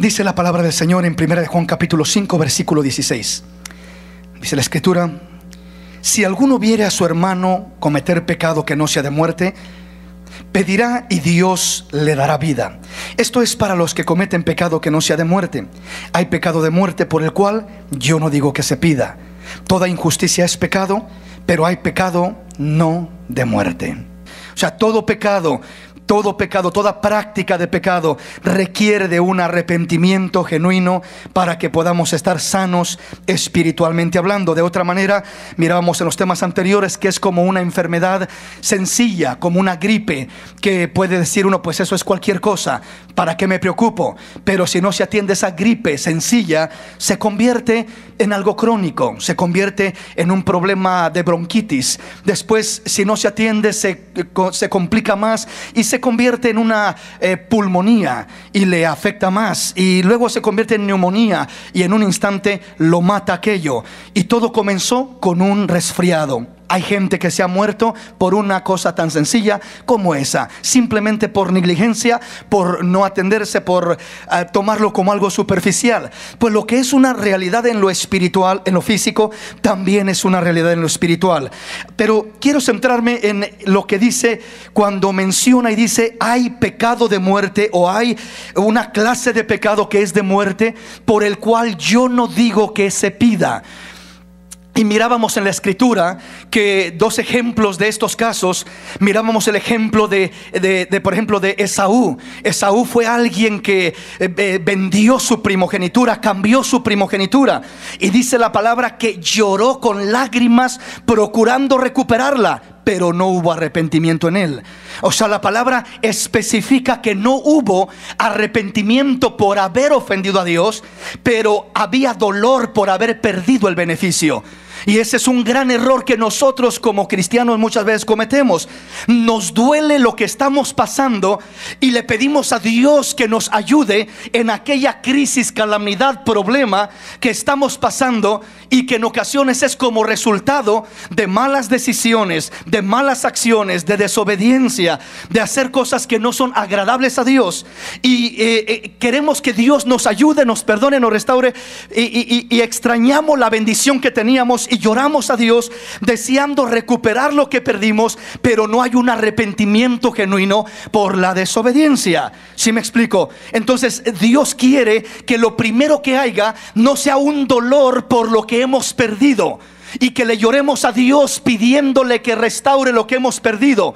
Dice la palabra del Señor en 1 de Juan capítulo 5 versículo 16. Dice la Escritura: si alguno viere a su hermano cometer pecado que no sea de muerte, pedirá y Dios le dará vida. Esto es para los que cometen pecado que no sea de muerte. Hay pecado de muerte por el cual yo no digo que se pida. Toda injusticia es pecado, pero hay pecado no de muerte. O sea, todo pecado, toda práctica de pecado requiere de un arrepentimiento genuino para que podamos estar sanos espiritualmente hablando. De otra manera, mirábamos en los temas anteriores que es como una enfermedad sencilla, como una gripe, que puede decir uno, pues eso es cualquier cosa, ¿para qué me preocupo? Pero si no se atiende esa gripe sencilla, se convierte en algo crónico, se convierte en un problema de bronquitis. Después, si no se atiende, se complica más y se convierte en una pulmonía y le afecta más, y luego se convierte en neumonía y en un instante lo mata aquello. Y todo comenzó con un resfriado. Hay gente que se ha muerto por una cosa tan sencilla como esa, simplemente por negligencia, por no atenderse, por tomarlo como algo superficial. Pues lo que es una realidad en lo espiritual, en lo físico, también es una realidad en lo espiritual. Pero quiero centrarme en lo que dice cuando menciona y dice: hay pecado de muerte, o hay una clase de pecado que es de muerte, por el cual yo no digo que se pida. Y mirábamos en la Escritura que dos ejemplos de estos casos. Mirábamos el ejemplo por ejemplo, de Esaú. Esaú fue alguien que vendió su primogenitura, cambió su primogenitura, y dice la palabra que lloró con lágrimas procurando recuperarla, pero no hubo arrepentimiento en él. O sea, la palabra especifica que no hubo arrepentimiento por haber ofendido a Dios, pero había dolor por haber perdido el beneficio. Y ese es un gran error que nosotros como cristianos muchas veces cometemos. Nos duele lo que estamos pasando y le pedimos a Dios que nos ayude en aquella crisis, calamidad, problema que estamos pasando, y que en ocasiones es como resultado de malas decisiones, de malas acciones, de desobediencia, de hacer cosas que no son agradables a Dios. Y queremos que Dios nos ayude, nos perdone, nos restaure, y extrañamos la bendición que teníamos y lloramos a Dios deseando recuperar lo que perdimos, pero no hay un arrepentimiento genuino por la desobediencia. ¿Sí me explico? Entonces Dios quiere que lo primero que haya no sea un dolor por lo que hemos perdido, y que le lloremos a Dios pidiéndole que restaure lo que hemos perdido.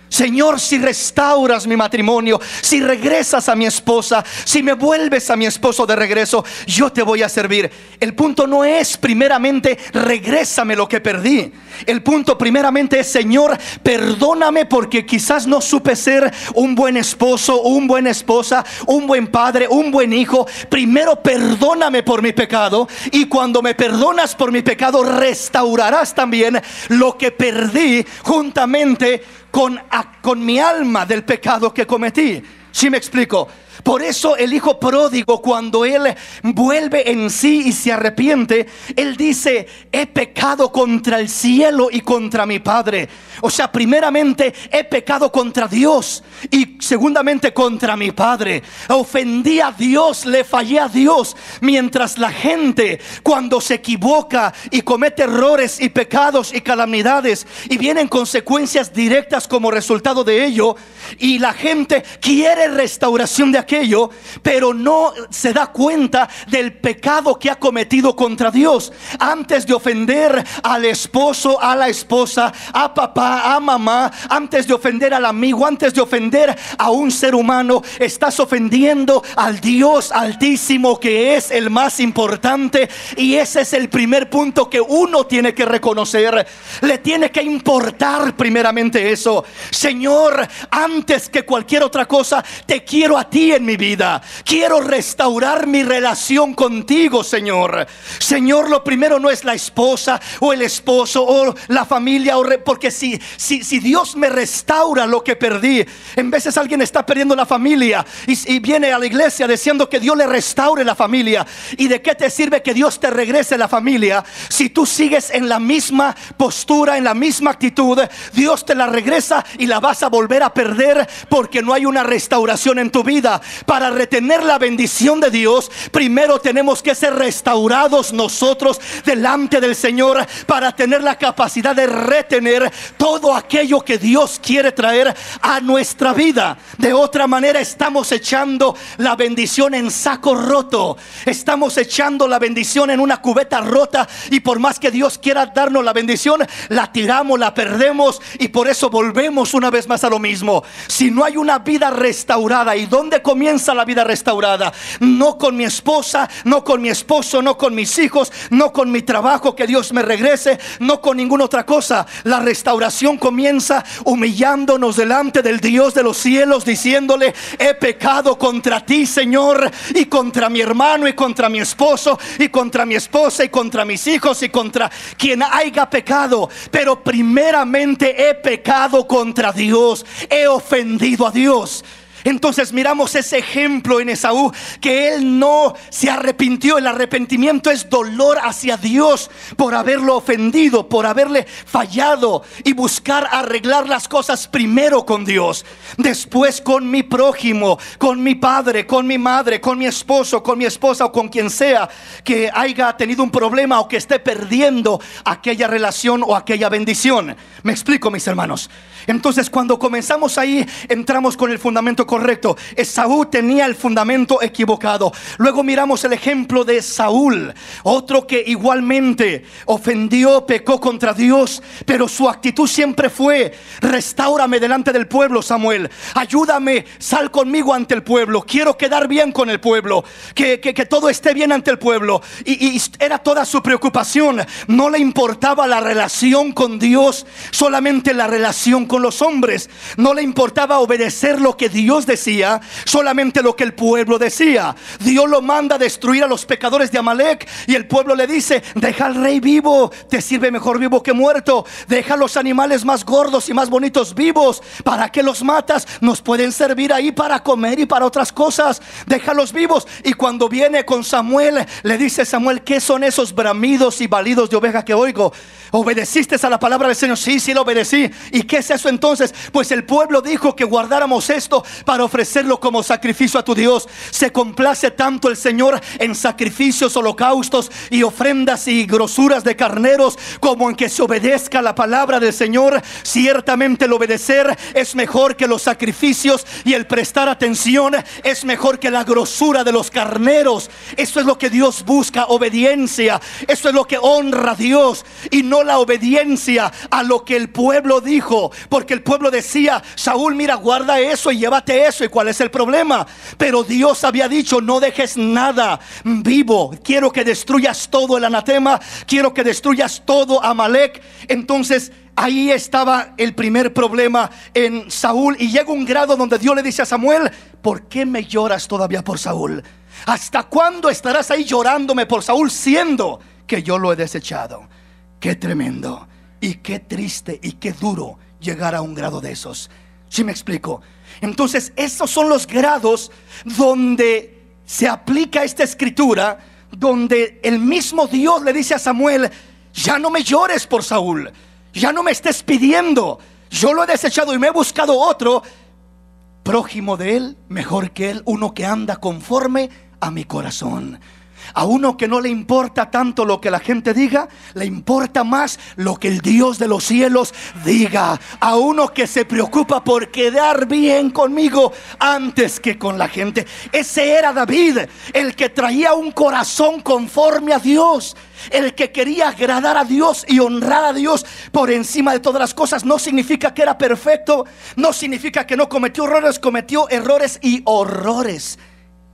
Señor, si restauras mi matrimonio, si regresas a mi esposa, si me vuelves a mi esposo de regreso, yo te voy a servir. El punto no es primeramente regrésame lo que perdí. El punto primeramente es: Señor, perdóname porque quizás no supe ser un buen esposo, un buen esposa, un buen padre, un buen hijo. Primero perdóname por mi pecado, y cuando me perdonas por mi pecado, restaurarás también lo que perdí juntamente con mi alma del pecado que cometí. ¿Sí me explico? Por eso el hijo pródigo, cuando él vuelve en sí y se arrepiente, él dice: he pecado contra el cielo y contra mi padre. O sea, primeramente he pecado contra Dios, y segundamente contra mi padre. Ofendí a Dios, le fallé a Dios. Mientras la gente, cuando se equivoca y comete errores y pecados y calamidades, y vienen consecuencias directas como resultado de ello, y la gente quiere restauración de aquello, pero no se da cuenta del pecado que ha cometido contra Dios. Antes de ofender al esposo, a la esposa, a papá, a mamá, antes de ofender al amigo, antes de ofender a un ser humano, estás ofendiendo al Dios Altísimo, que es el más importante. Y ese es el primer punto que uno tiene que reconocer. Le tiene que importar primeramente eso. Señor, antes que cualquier otra cosa, te quiero a ti en mi vida. Quiero restaurar mi relación contigo, Señor. Señor, lo primero no es la esposa o el esposo o la familia, porque si Dios me restaura lo que perdí. En veces alguien está perdiendo la familia y viene a la iglesia diciendo que Dios le restaure la familia. ¿Y de qué te sirve que Dios te regrese la familia si tú sigues en la misma postura, en la misma actitud? Dios te la regresa y la vas a volver a perder, porque no hay una restauración en tu vida. para retener la bendición de Dios, primero tenemos que ser restaurados nosotros delante del Señor para tener la capacidad de retener todo aquello que Dios quiere traer a nuestra vida. De otra manera estamos echando la bendición en saco roto, estamos echando la bendición en una cubeta rota, y por más que Dios quiera darnos la bendición, la tiramos, la perdemos, y por eso volvemos una vez más a lo mismo. Si no hay una vida restaurada, ¿y dónde comienza la vida restaurada? No con mi esposa, no con mi esposo, no con mis hijos, no con mi trabajo, que Dios me regrese, no con ninguna otra cosa. La restauración comienza humillándonos delante del Dios de los cielos, diciéndole: he pecado contra ti, Señor, y contra mi hermano, y contra mi esposo, y contra mi esposa, y contra mis hijos, y contra quien haya pecado. Pero primeramente he pecado contra Dios, he ofendido a Dios. Entonces miramos ese ejemplo en Esaú, que él no se arrepintió. El arrepentimiento es dolor hacia Dios por haberlo ofendido, por haberle fallado, y buscar arreglar las cosas primero con Dios, después con mi prójimo, con mi padre, con mi madre, con mi esposo, con mi esposa, o con quien sea que haya tenido un problema o que esté perdiendo aquella relación o aquella bendición. ¿Me explico, mis hermanos? Entonces, cuando comenzamos ahí, entramos con el fundamento correcto. Esaú tenía el fundamento equivocado. Luego miramos el ejemplo de Saúl, otro que igualmente ofendió, pecó contra Dios, pero su actitud siempre fue: restáurame delante del pueblo, Samuel, ayúdame, sal conmigo ante el pueblo, quiero quedar bien con el pueblo, que todo esté bien ante el pueblo. Y era toda su preocupación. No le importaba la relación con Dios, solamente la relación con los hombres. No le importaba obedecer lo que Dios decía, solamente lo que el pueblo decía. Dios lo manda a destruir a los pecadores de Amalek, y el pueblo le dice: deja al rey vivo, te sirve mejor vivo que muerto. Deja los animales más gordos y más bonitos vivos. ¿Para qué los matas? Nos pueden servir ahí para comer y para otras cosas. Déjalos vivos. Y cuando viene con Samuel, le dice Samuel: ¿qué son esos bramidos y balidos de oveja que oigo? ¿Obedeciste a la palabra del Señor? Sí, sí, lo obedecí. ¿Y qué es eso entonces? Pues el pueblo dijo que guardáramos esto para ofrecerlo como sacrificio a tu Dios. Se complace tanto el Señor en sacrificios, holocaustos y ofrendas y grosuras de carneros, como en que se obedezca la palabra del Señor. Ciertamente el obedecer es mejor que los sacrificios, y el prestar atención es mejor que la grosura de los carneros. Eso es lo que Dios busca, obediencia. Eso es lo que honra a Dios, y no la obediencia a lo que el pueblo dijo. Porque el pueblo decía: Saúl, mira, guarda eso y llévate eso, ¿y cuál es el problema? Pero Dios había dicho: no dejes nada vivo, quiero que destruyas todo el anatema, quiero que destruyas todo Amalek. Entonces ahí estaba el primer problema en Saúl, y llega un grado donde Dios le dice a Samuel: ¿por qué me lloras todavía por Saúl? ¿Hasta cuándo estarás ahí llorándome por Saúl, siendo que yo lo he desechado? Qué tremendo y qué triste y qué duro llegar a un grado de esos. ¿Sí me explico? Entonces esos son los grados donde se aplica esta escritura, donde el mismo Dios le dice a Samuel: ya no me llores por Saúl, ya no me estés pidiendo, yo lo he desechado y me he buscado otro prójimo de él, mejor que él, uno que anda conforme a mi corazón. A uno que no le importa tanto lo que la gente diga, le importa más lo que el Dios de los cielos diga. A uno que se preocupa por quedar bien conmigo antes que con la gente. Ese era David, el que traía un corazón conforme a Dios, el que quería agradar a Dios y honrar a Dios por encima de todas las cosas. No significa que era perfecto, no significa que no cometió errores y horrores.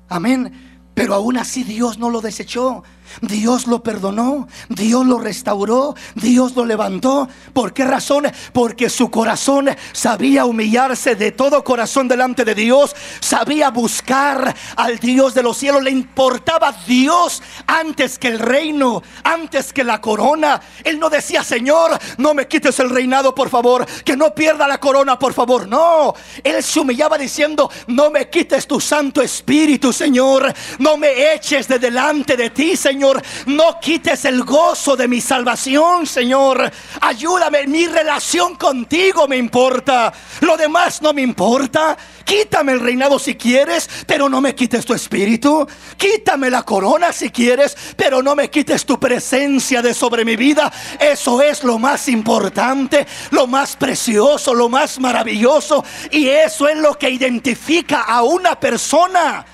Amén. Pero aún así Dios no lo desechó. Dios lo perdonó, Dios lo restauró, Dios lo levantó. ¿Por qué razón? Porque su corazón sabía humillarse de todo corazón delante de Dios, sabía buscar al Dios de los cielos. Le importaba Dios antes que el reino, antes que la corona. Él no decía: Señor, no me quites el reinado, por favor, que no pierda la corona, por favor. No, él se humillaba diciendo: no me quites tu Santo Espíritu, Señor, no me eches de delante de ti, Señor. Señor, no quites el gozo de mi salvación, Señor. Ayúdame, mi relación contigo me importa, lo demás no me importa. Quítame el reinado si quieres, pero no me quites tu espíritu. Quítame la corona si quieres, pero no me quites tu presencia de sobre mi vida. Eso es lo más importante, lo más precioso, lo más maravilloso. Y eso es lo que identifica a una persona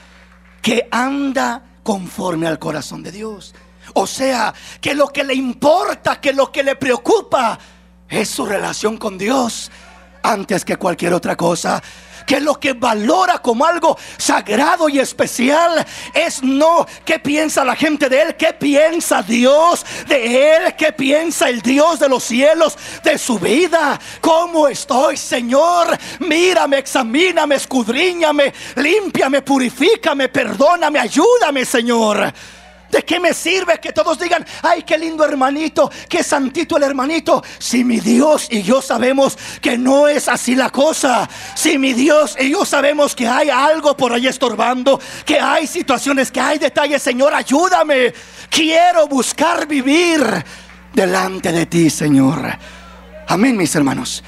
que anda conforme al corazón de Dios. O sea, que lo que le importa, que lo que le preocupa es su relación con Dios antes que cualquier otra cosa. Que lo que valora como algo sagrado y especial es no qué piensa la gente de él, qué piensa Dios de él, qué piensa el Dios de los cielos de su vida. ¿Cómo estoy, Señor? Mírame, examíname, escudriñame, límpiame, purifícame, perdóname, ayúdame, Señor. ¿De qué me sirve que todos digan: ay, qué lindo hermanito, qué santito el hermanito? Si mi Dios y yo sabemos que no es así la cosa. Si mi Dios y yo sabemos que hay algo por ahí estorbando, que hay situaciones, que hay detalles. Señor, ayúdame. Quiero buscar vivir delante de ti, Señor. Amén, mis hermanos.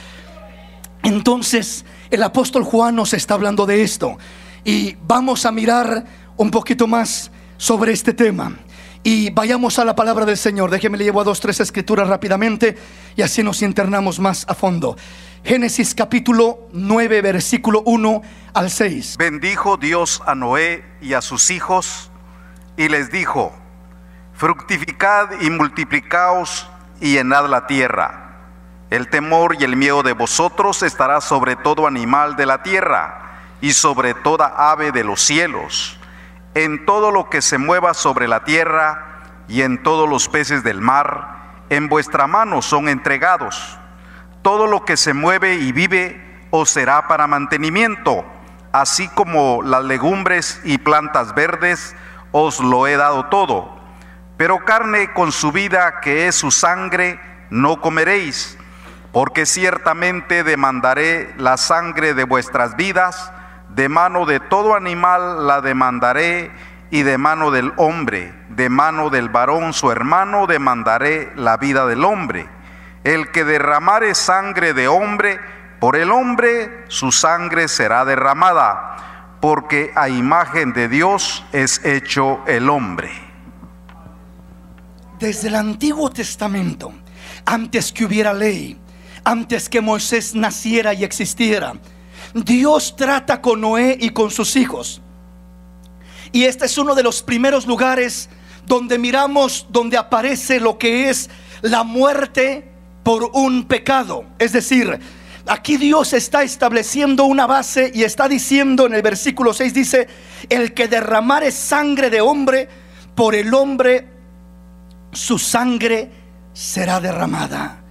Entonces el apóstol Juan nos está hablando de esto, y vamos a mirar un poquito más sobre este tema. Y vayamos a la palabra del Señor. Déjeme le llevo a 2, 3 escrituras rápidamente, y así nos internamos más a fondo. Génesis capítulo 9, versículo 1 al 6. Bendijo Dios a Noé y a sus hijos, y les dijo: fructificad y multiplicaos y llenad la tierra. El temor y el miedo de vosotros estará sobre todo animal de la tierra y sobre toda ave de los cielos, en todo lo que se mueva sobre la tierra y en todos los peces del mar. En vuestra mano son entregados. Todo lo que se mueve y vive os será para mantenimiento, así como las legumbres y plantas verdes os lo he dado todo. Pero carne con su vida, que es su sangre, no comeréis, porque ciertamente demandaré la sangre de vuestras vidas. De mano de todo animal la demandaré, y de mano del hombre, de mano del varón su hermano, demandaré la vida del hombre. El que derramare sangre de hombre, por el hombre su sangre será derramada, porque a imagen de Dios es hecho el hombre. Desde el Antiguo Testamento, antes que hubiera ley, antes que Moisés naciera y existiera, Dios trata con Noé y con sus hijos. Y este es uno de los primeros lugares donde miramos, donde aparece lo que es la muerte por un pecado. Es decir, aquí Dios está estableciendo una base y está diciendo en el versículo 6, dice: el que derramare sangre de hombre, por el hombre su sangre será derramada,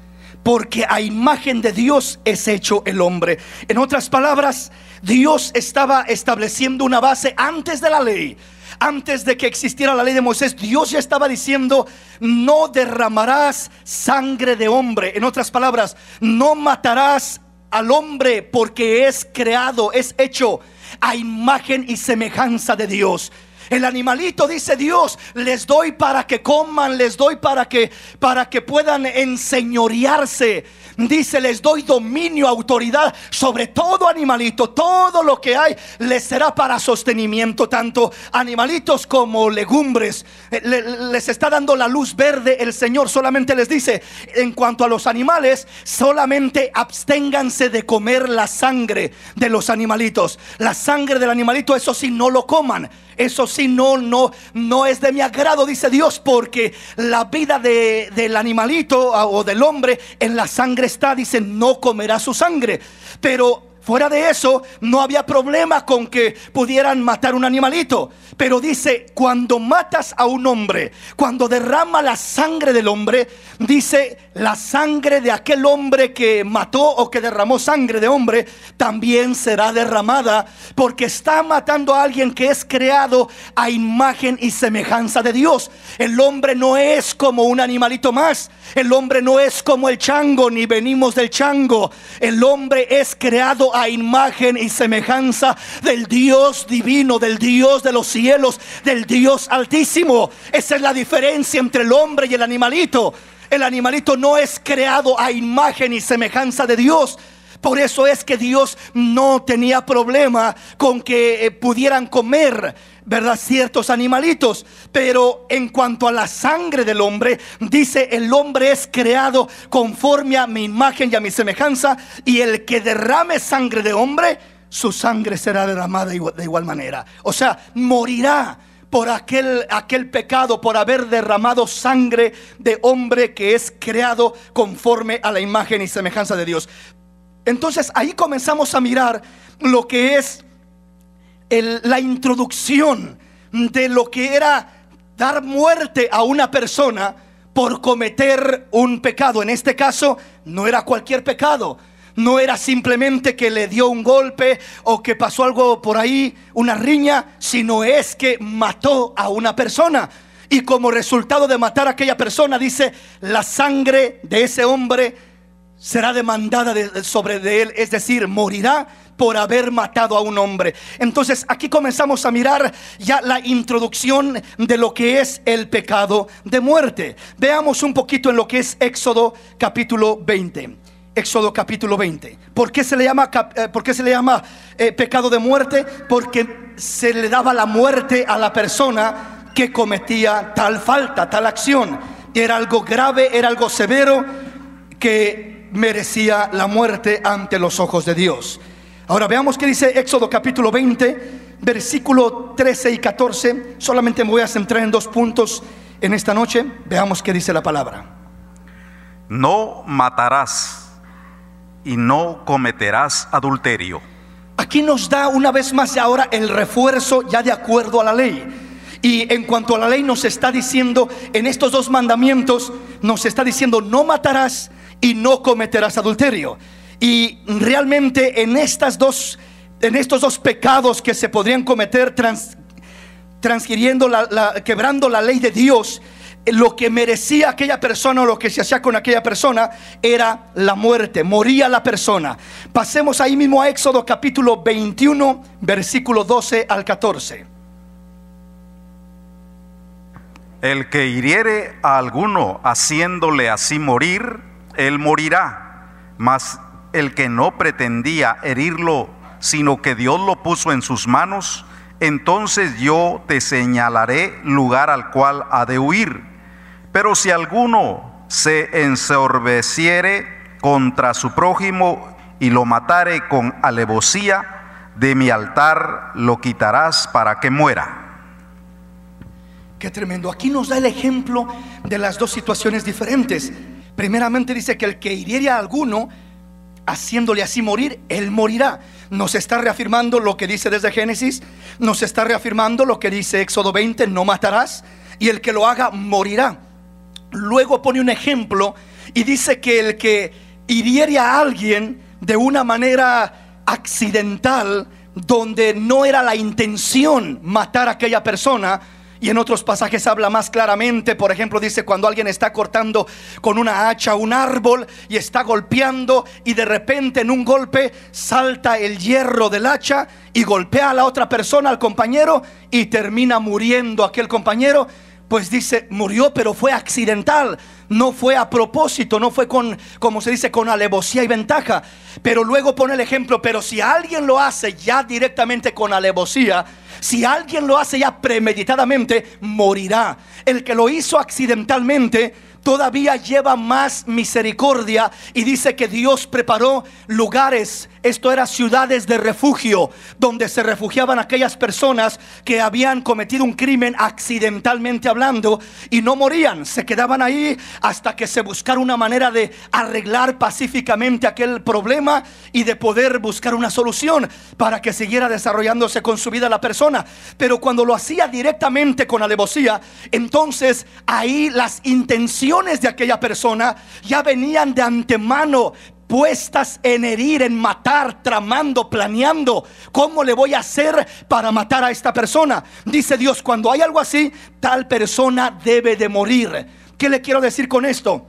porque a imagen de Dios es hecho el hombre. En otras palabras, Dios estaba estableciendo una base antes de la ley. Antes de que existiera la ley de Moisés, Dios ya estaba diciendo: no derramarás sangre de hombre. En otras palabras, no matarás al hombre, porque es creado, es hecho a imagen y semejanza de Dios. El animalito, dice Dios, les doy para que coman, les doy para que puedan enseñorearse. Dice: les doy dominio, autoridad sobre todo animalito. Todo lo que hay les será para sostenimiento, tanto animalitos como legumbres. Les está dando la luz verde el Señor. Solamente les dice: en cuanto a los animales, solamente absténganse de comer la sangre de los animalitos. La sangre del animalito, eso sí, no lo coman. Eso sí, no es de mi agrado, dice Dios, porque la vida del animalito o del hombre en la sangre está. Dice: no comerá su sangre. Pero fuera de eso, no había problema con que pudieran matar un animalito. Pero dice: cuando matas a un hombre, cuando derrama la sangre del hombre, dice: la sangre de aquel hombre que mató o que derramó sangre de hombre también será derramada, porque está matando a alguien que es creado a imagen y semejanza de Dios. El hombre no es como un animalito más. El hombre no es como el chango, ni venimos del chango. El hombre es creado a imagen y semejanza del Dios divino, del Dios de los cielos, del Dios altísimo. Esa es la diferencia entre el hombre y el animalito. El animalito no es creado a imagen y semejanza de Dios. Por eso es que Dios no tenía problema con que pudieran comer, ¿verdad?, ciertos animalitos. Pero en cuanto a la sangre del hombre, dice: el hombre es creado conforme a mi imagen y a mi semejanza, y el que derrame sangre de hombre, su sangre será derramada de igual manera. O sea, morirá por aquel pecado, por haber derramado sangre de hombre que es creado conforme a la imagen y semejanza de Dios. Entonces ahí comenzamos a mirar lo que es la introducción de lo que era dar muerte a una persona por cometer un pecado. En este caso no era cualquier pecado. No era simplemente que le dio un golpe o que pasó algo por ahí, una riña, sino es que mató a una persona. Y como resultado de matar a aquella persona, dice: la sangre de ese hombre será demandada sobre de él, es decir, morirá por haber matado a un hombre. Entonces aquí comenzamos a mirar ya la introducción de lo que es el pecado de muerte. Veamos un poquito en lo que es Éxodo capítulo 20. Éxodo capítulo 20. ¿Por qué se le llama pecado de muerte? Porque se le daba la muerte a la persona que cometía tal falta, tal acción. Era algo grave, era algo severo, que merecía la muerte ante los ojos de Dios. Ahora veamos qué dice Éxodo capítulo 20, versículo 13 y 14. Solamente me voy a centrar en 2 puntos en esta noche. Veamos qué dice la palabra. No matarás y no cometerás adulterio. Aquí nos da una vez más ahora el refuerzo ya de acuerdo a la ley. Y en cuanto a la ley nos está diciendo, en estos 2 mandamientos nos está diciendo: no matarás y no cometerás adulterio. Y realmente en estos dos pecados que se podrían cometer transgrediendo quebrando la ley de Dios, lo que merecía aquella persona, o lo que se hacía con aquella persona, era la muerte. Moría la persona. Pasemos ahí mismo a Éxodo capítulo 21, versículo 12 al 14. El que hiriere a alguno haciéndole así morir, él morirá. Mas el que no pretendía herirlo, sino que Dios lo puso en sus manos, entonces yo te señalaré lugar al cual ha de huir. Pero si alguno se ensoberbeciere contra su prójimo y lo matare con alevosía, de mi altar lo quitarás para que muera. Qué tremendo. Aquí nos da el ejemplo de las 2 situaciones diferentes. Primeramente dice que el que hiriere a alguno haciéndole así morir, él morirá. Nos está reafirmando lo que dice desde Génesis. Nos está reafirmando lo que dice Éxodo 20: no matarás, y el que lo haga morirá. Luego pone un ejemplo y dice que el que hiriere a alguien de una manera accidental, donde no era la intención matar a aquella persona. Y en otros pasajes habla más claramente. Por ejemplo, dice cuando alguien está cortando con una hacha un árbol y está golpeando, y de repente en un golpe salta el hierro del hacha y golpea a la otra persona, al compañero, y termina muriendo aquel compañero. Pues dice, murió, pero fue accidental, no fue a propósito, no fue con, como se dice, con alevosía y ventaja. Pero luego pone el ejemplo: pero si alguien lo hace ya directamente con alevosía, si alguien lo hace ya premeditadamente, morirá. El que lo hizo accidentalmente todavía lleva más misericordia, y dice que Dios preparó lugares, esto era ciudades de refugio, donde se refugiaban aquellas personas que habían cometido un crimen accidentalmente hablando, y no morían, se quedaban ahí hasta que se buscara una manera de arreglar pacíficamente aquel problema y de poder buscar una solución para que siguiera desarrollándose con su vida la persona. Pero cuando lo hacía directamente con alevosía, entonces ahí las intenciones de aquella persona ya venían de antemano puestas en herir, en matar, tramando, planeando cómo le voy a hacer para matar a esta persona. Dice Dios, cuando hay algo así, tal persona debe de morir. ¿Qué le quiero decir con esto?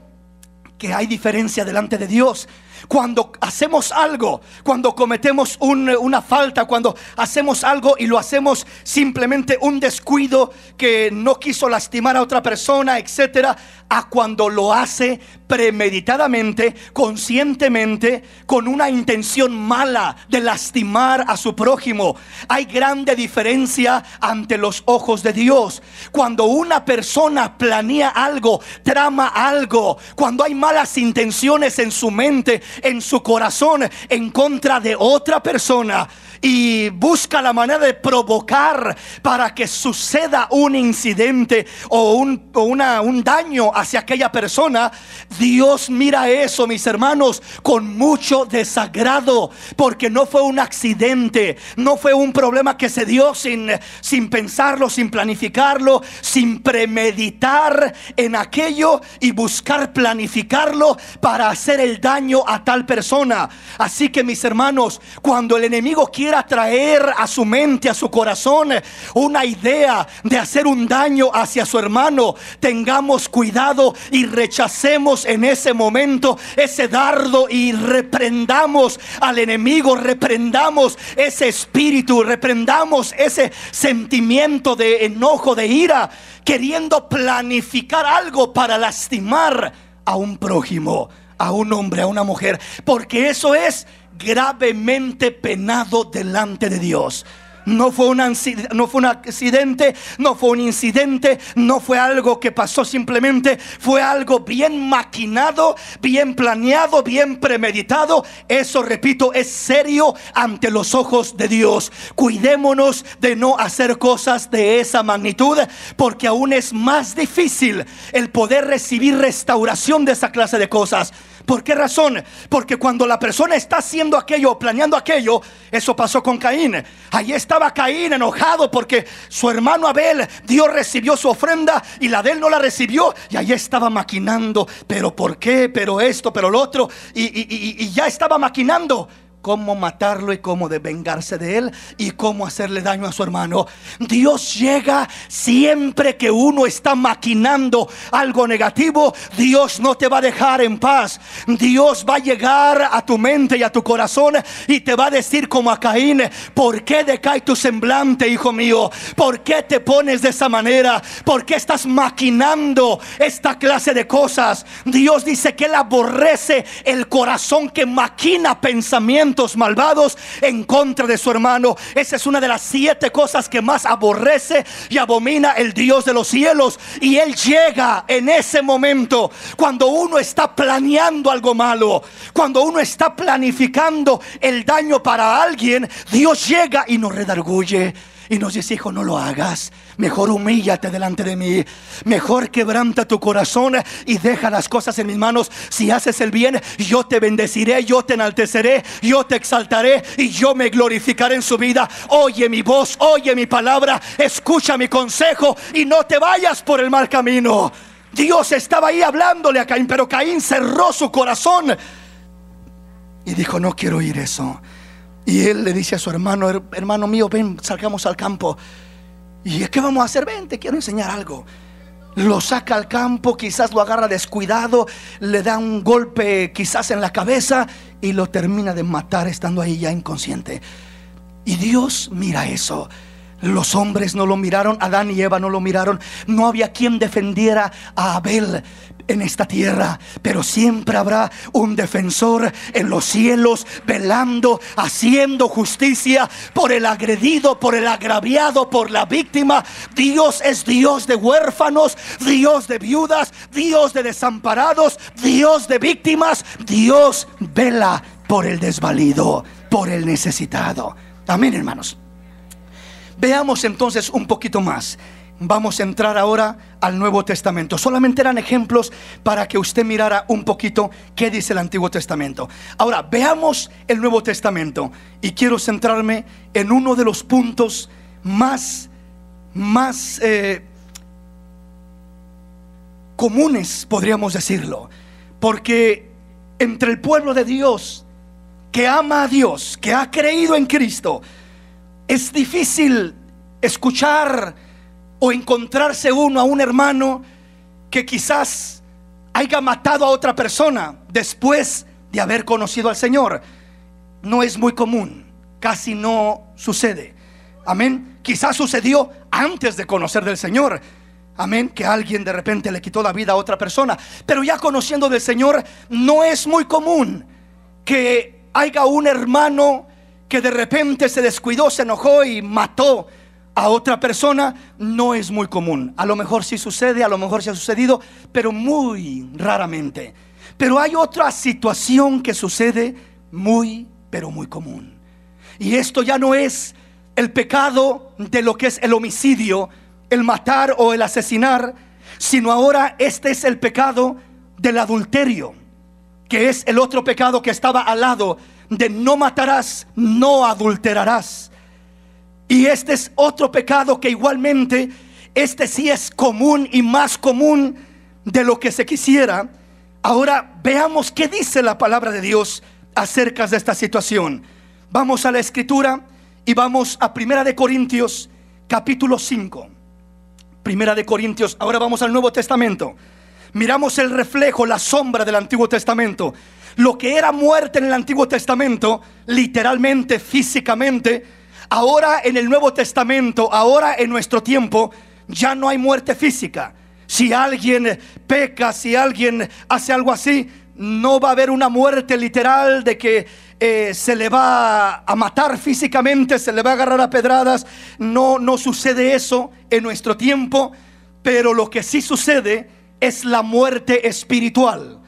Que hay diferencia delante de Dios. Cuando hacemos algo, cuando cometemos una falta, cuando hacemos algo y lo hacemos simplemente un descuido que no quiso lastimar a otra persona, etcétera, a cuando lo hace premeditadamente, conscientemente, con una intención mala de lastimar a su prójimo. Hay grande diferencia ante los ojos de Dios. Cuando una persona planea algo, trama algo, cuando hay malas intenciones en su mente, en su corazón, en contra de otra persona, y busca la manera de provocar para que suceda un incidente o un daño hacia aquella persona, Dios mira eso, mis hermanos, con mucho desagrado, porque no fue un accidente, no fue un problema que se dio sin pensarlo, sin planificarlo, sin premeditar en aquello y buscar planificarlo para hacer el daño a tal persona. Así que, mis hermanos, cuando el enemigo quiera traer a su mente, a su corazón, una idea de hacer un daño hacia su hermano, tengamos cuidado y rechacemos en ese momento ese dardo y reprendamos al enemigo, reprendamos ese espíritu, reprendamos ese sentimiento de enojo, de ira, queriendo planificar algo para lastimar a un prójimo, a un hombre, a una mujer, porque eso es gravemente penado delante de Dios. No fue un accidente, no fue un incidente, no fue algo que pasó simplemente, fue algo bien maquinado, bien planeado, bien premeditado. Eso, repito, es serio ante los ojos de Dios. Cuidémonos de no hacer cosas de esa magnitud, porque aún es más difícil el poder recibir restauración de esa clase de cosas. ¿Por qué razón? Porque cuando la persona está haciendo aquello, planeando aquello, eso pasó con Caín. Ahí estaba Caín enojado porque su hermano Abel, Dios recibió su ofrenda y la de él no la recibió. Y ahí estaba maquinando, pero ¿por qué? Pero esto, pero lo otro. Y ya estaba maquinando cómo matarlo y cómo de vengarse de él y cómo hacerle daño a su hermano. Dios llega siempre que uno está maquinando algo negativo. Dios no te va a dejar en paz. Dios va a llegar a tu mente y a tu corazón y te va a decir como a Caín: ¿por qué decae tu semblante, hijo mío? ¿Por qué te pones de esa manera? ¿Por qué estás maquinando esta clase de cosas? Dios dice que Él aborrece el corazón que maquina pensamientos malvados en contra de su hermano. Esa es una de las 7 cosas que más aborrece y abomina el Dios de los cielos. Y Él llega en ese momento cuando uno está planeando algo malo, cuando uno está planificando el daño para alguien. Dios llega y nos redarguye y nos dice: hijo, no lo hagas. Mejor humíllate delante de mí. Mejor quebranta tu corazón y deja las cosas en mis manos. Si haces el bien, yo te bendeciré, yo te enalteceré, yo te exaltaré y yo me glorificaré en su vida. Oye mi voz, oye mi palabra, escucha mi consejo y no te vayas por el mal camino. Dios estaba ahí hablándole a Caín, pero Caín cerró su corazón y dijo: no quiero oír eso. Y él le dice a su hermano: hermano mío, ven, salgamos al campo. ¿Y qué vamos a hacer? Ven, te quiero enseñar algo. Lo saca al campo, quizás lo agarra descuidado, le da un golpe quizás en la cabeza y lo termina de matar estando ahí ya inconsciente. Y Dios mira eso. Los hombres no lo miraron, Adán y Eva no lo miraron. No había quien defendiera a Abel en esta tierra, pero siempre habrá un defensor en los cielos, velando, haciendo justicia por el agredido, por el agraviado, por la víctima. Dios es Dios de huérfanos, Dios de viudas, Dios de desamparados, Dios de víctimas. Dios vela por el desvalido, por el necesitado. Amén, hermanos. Veamos entonces un poquito más. Vamos a entrar ahora al Nuevo Testamento. Solamente eran ejemplos para que usted mirara un poquito qué dice el Antiguo Testamento. Ahora veamos el Nuevo Testamento. Y quiero centrarme en uno de los puntos más comunes, podríamos decirlo. Porque entre el pueblo de Dios que ama a Dios, que ha creído en Cristo, es difícil escuchar o encontrarse uno a un hermano que quizás haya matado a otra persona después de haber conocido al Señor. No es muy común, casi no sucede. Amén. Quizás sucedió antes de conocer del Señor. Amén. Que alguien de repente le quitó la vida a otra persona. Pero ya conociendo del Señor, no es muy común que haya un hermano que de repente se descuidó, se enojó y mató a otra persona. No es muy común. A lo mejor sí sucede, a lo mejor sí ha sucedido, pero muy raramente. Pero hay otra situación que sucede muy, pero muy común. Y esto ya no es el pecado de lo que es el homicidio, el matar o el asesinar, sino ahora este es el pecado del adulterio, que es el otro pecado que estaba al lado de no matarás, no adulterarás. Y este es otro pecado que igualmente, este sí es común y más común de lo que se quisiera. Ahora veamos qué dice la palabra de Dios acerca de esta situación. Vamos a la escritura y vamos a Primera de Corintios capítulo 5. Primera de Corintios, ahora vamos al Nuevo Testamento. Miramos el reflejo, la sombra del Antiguo Testamento. Lo que era muerte en el Antiguo Testamento, literalmente, físicamente, ahora en el Nuevo Testamento, ahora en nuestro tiempo, ya no hay muerte física. Si alguien peca, si alguien hace algo así, no va a haber una muerte literal de que se le va a matar físicamente, se le va a agarrar a pedradas. No sucede eso en nuestro tiempo. Pero lo que sí sucede es la muerte espiritual.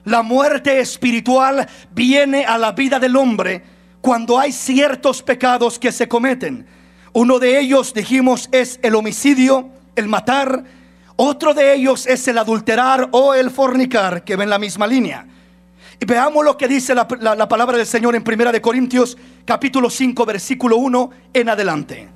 La muerte espiritual viene a la vida del hombre cuando hay ciertos pecados que se cometen. Uno de ellos, dijimos, es el homicidio, el matar. Otro de ellos es el adulterar o el fornicar, que va en la misma línea. Y veamos lo que dice la palabra del Señor en Primera de Corintios capítulo 5 versículo 1 en adelante.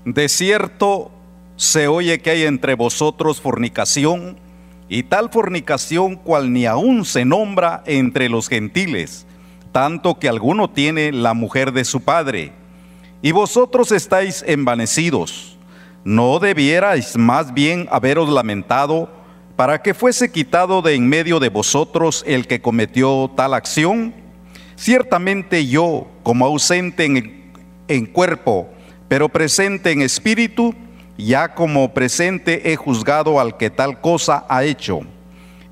De cierto se oye que hay entre vosotros fornicación, y tal fornicación cual ni aún se nombra entre los gentiles, tanto que alguno tiene la mujer de su padre. Y vosotros estáis envanecidos. ¿No debierais más bien haberos lamentado para que fuese quitado de en medio de vosotros el que cometió tal acción? Ciertamente yo, como ausente en cuerpo, pero presente en espíritu, ya como presente he juzgado al que tal cosa ha hecho.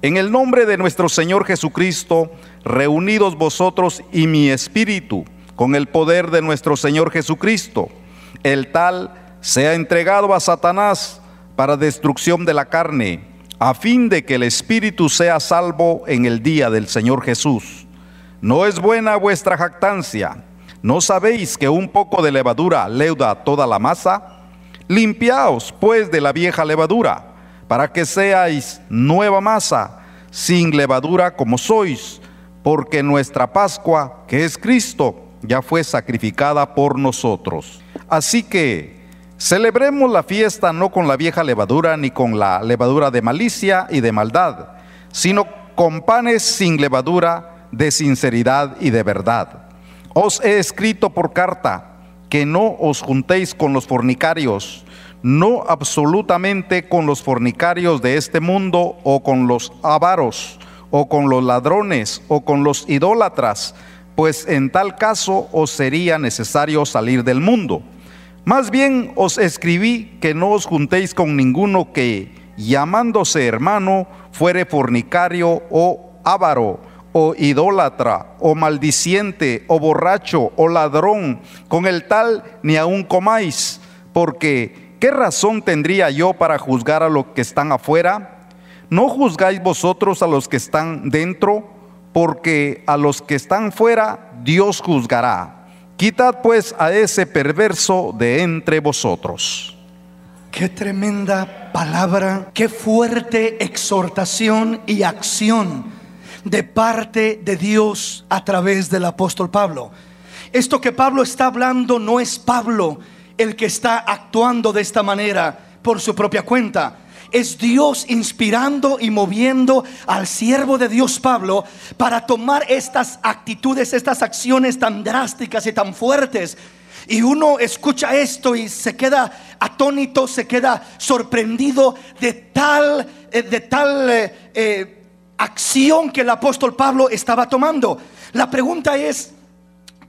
En el nombre de nuestro Señor Jesucristo, reunidos vosotros y mi espíritu, con el poder de nuestro Señor Jesucristo, el tal sea entregado a Satanás para destrucción de la carne, a fin de que el espíritu sea salvo en el día del Señor Jesús. No es buena vuestra jactancia. ¿No sabéis que un poco de levadura leuda toda la masa? Limpiaos pues de la vieja levadura, para que seáis nueva masa, sin levadura como sois, porque nuestra Pascua, que es Cristo, ya fue sacrificada por nosotros. Así que celebremos la fiesta no con la vieja levadura, ni con la levadura de malicia y de maldad, sino con panes sin levadura, de sinceridad y de verdad. Os he escrito por carta que no os juntéis con los fornicarios, no absolutamente con los fornicarios de este mundo, o con los avaros, o con los ladrones, o con los idólatras, pues en tal caso os sería necesario salir del mundo. Más bien os escribí que no os juntéis con ninguno que, llamándose hermano, fuere fornicario o avaro, o idólatra, o maldiciente, o borracho, o ladrón. Con el tal ni aun comáis, porque ¿qué razón tendría yo para juzgar a los que están afuera? ¿No juzgáis vosotros a los que están dentro? Porque a los que están fuera Dios juzgará. Quitad pues a ese perverso de entre vosotros. Qué tremenda palabra, qué fuerte exhortación y acción de parte de Dios a través del apóstol Pablo. Esto que Pablo está hablando no es Pablo el que está actuando de esta manera por su propia cuenta. Es Dios inspirando y moviendo al siervo de Dios Pablo para tomar estas actitudes, estas acciones tan drásticas y tan fuertes. Y uno escucha esto y se queda atónito, se queda sorprendido de tal acción que el apóstol Pablo estaba tomando. La pregunta es,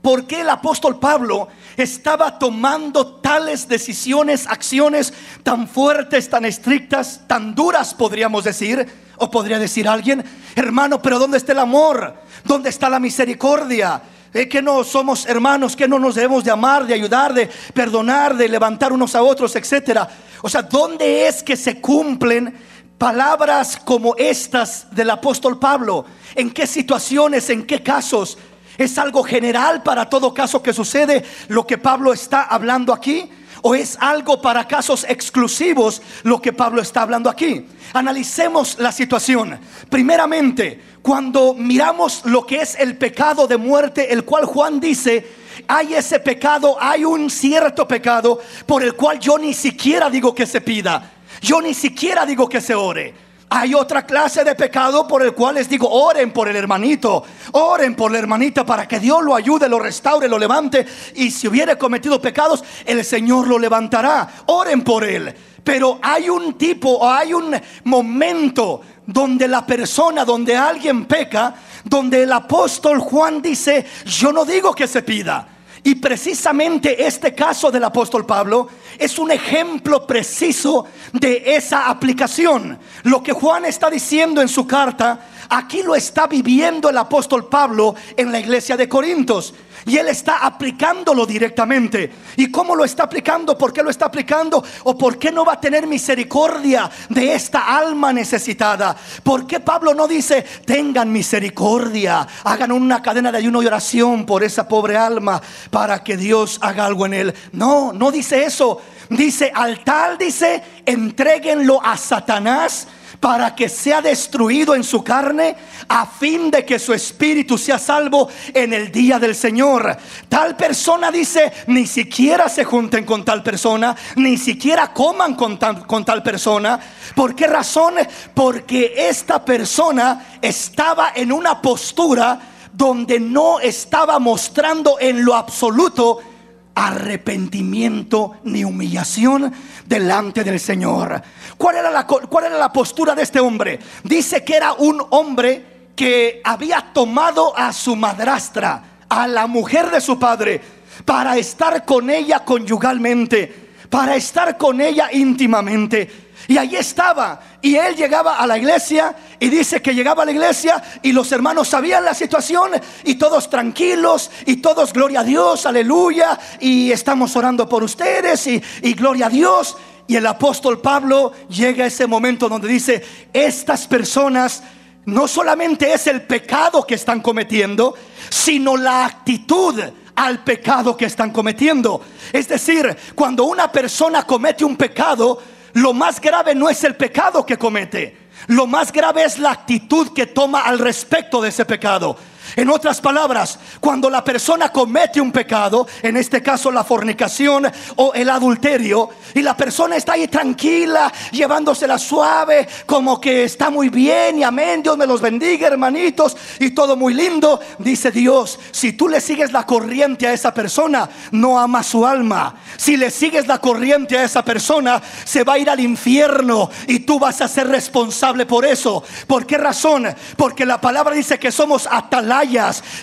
¿por qué el apóstol Pablo estaba tomando tales decisiones, acciones tan fuertes, tan estrictas, tan duras, podríamos decir? O podría decir alguien: hermano, pero ¿dónde está el amor? ¿Dónde está la misericordia? Que no somos hermanos, que no nos debemos de amar, de ayudar, de perdonar, de levantar unos a otros, etcétera. O sea, ¿dónde es que se cumplen palabras como estas del apóstol Pablo? ¿En qué situaciones, en qué casos? ¿Es algo general para todo caso que sucede lo que Pablo está hablando aquí? ¿O es algo para casos exclusivos lo que Pablo está hablando aquí? Analicemos la situación. Primeramente, cuando miramos lo que es el pecado de muerte, el cual Juan dice: hay ese pecado, hay un cierto pecado por el cual yo ni siquiera digo que se pida, yo ni siquiera digo que se ore. Hay otra clase de pecado por el cual les digo: oren por el hermanito, oren por la hermanita para que Dios lo ayude, lo restaure, lo levante. Y si hubiere cometido pecados, el Señor lo levantará. Oren por él. Pero hay un tipo, o hay un momento donde la persona, donde alguien peca, donde el apóstol Juan dice: yo no digo que se pida. Y precisamente este caso del apóstol Pablo es un ejemplo preciso de esa aplicación. Lo que Juan está diciendo en su carta, aquí lo está viviendo el apóstol Pablo en la iglesia de Corintios. Y él está aplicándolo directamente. ¿Y cómo lo está aplicando? ¿Por qué lo está aplicando? ¿O por qué no va a tener misericordia de esta alma necesitada? ¿Por qué Pablo no dice: tengan misericordia, hagan una cadena de ayuno y oración por esa pobre alma para que Dios haga algo en él? No, no dice eso. Dice: al tal, dice, entréguenlo a Satanás para que sea destruido en su carne, a fin de que su espíritu sea salvo en el día del Señor. Tal persona, dice, ni siquiera se junten con tal persona, ni siquiera coman con tal persona. ¿Por qué razón? Porque esta persona estaba en una postura donde no estaba mostrando en lo absoluto arrepentimiento ni humillación delante del Señor. ¿Cuál era la postura de este hombre? Dice que era un hombre que había tomado a su madrastra, a la mujer de su padre, para estar con ella conyugalmente, para estar con ella íntimamente. Y allí estaba, y él llegaba a la iglesia, y dice que llegaba a la iglesia y los hermanos sabían la situación, y todos tranquilos, y todos gloria a Dios, aleluya, y estamos orando por ustedes, y gloria a Dios. Y el apóstol Pablo llega a ese momento donde dice: estas personas no solamente es el pecado que están cometiendo, sino la actitud al pecado que están cometiendo. Es decir, cuando una persona comete un pecado, lo más grave no es el pecado que comete, lo más grave es la actitud que toma al respecto de ese pecado. En otras palabras, cuando la persona comete un pecado, en este caso la fornicación o el adulterio, y la persona está ahí tranquila, llevándosela suave, como que está muy bien y amén, Dios me los bendiga, hermanitos, y todo muy lindo, dice Dios: si tú le sigues la corriente a esa persona, no ama su alma. Si le sigues la corriente a esa persona, se va a ir al infierno y tú vas a ser responsable por eso. ¿Por qué razón? Porque la palabra dice que somos atalayas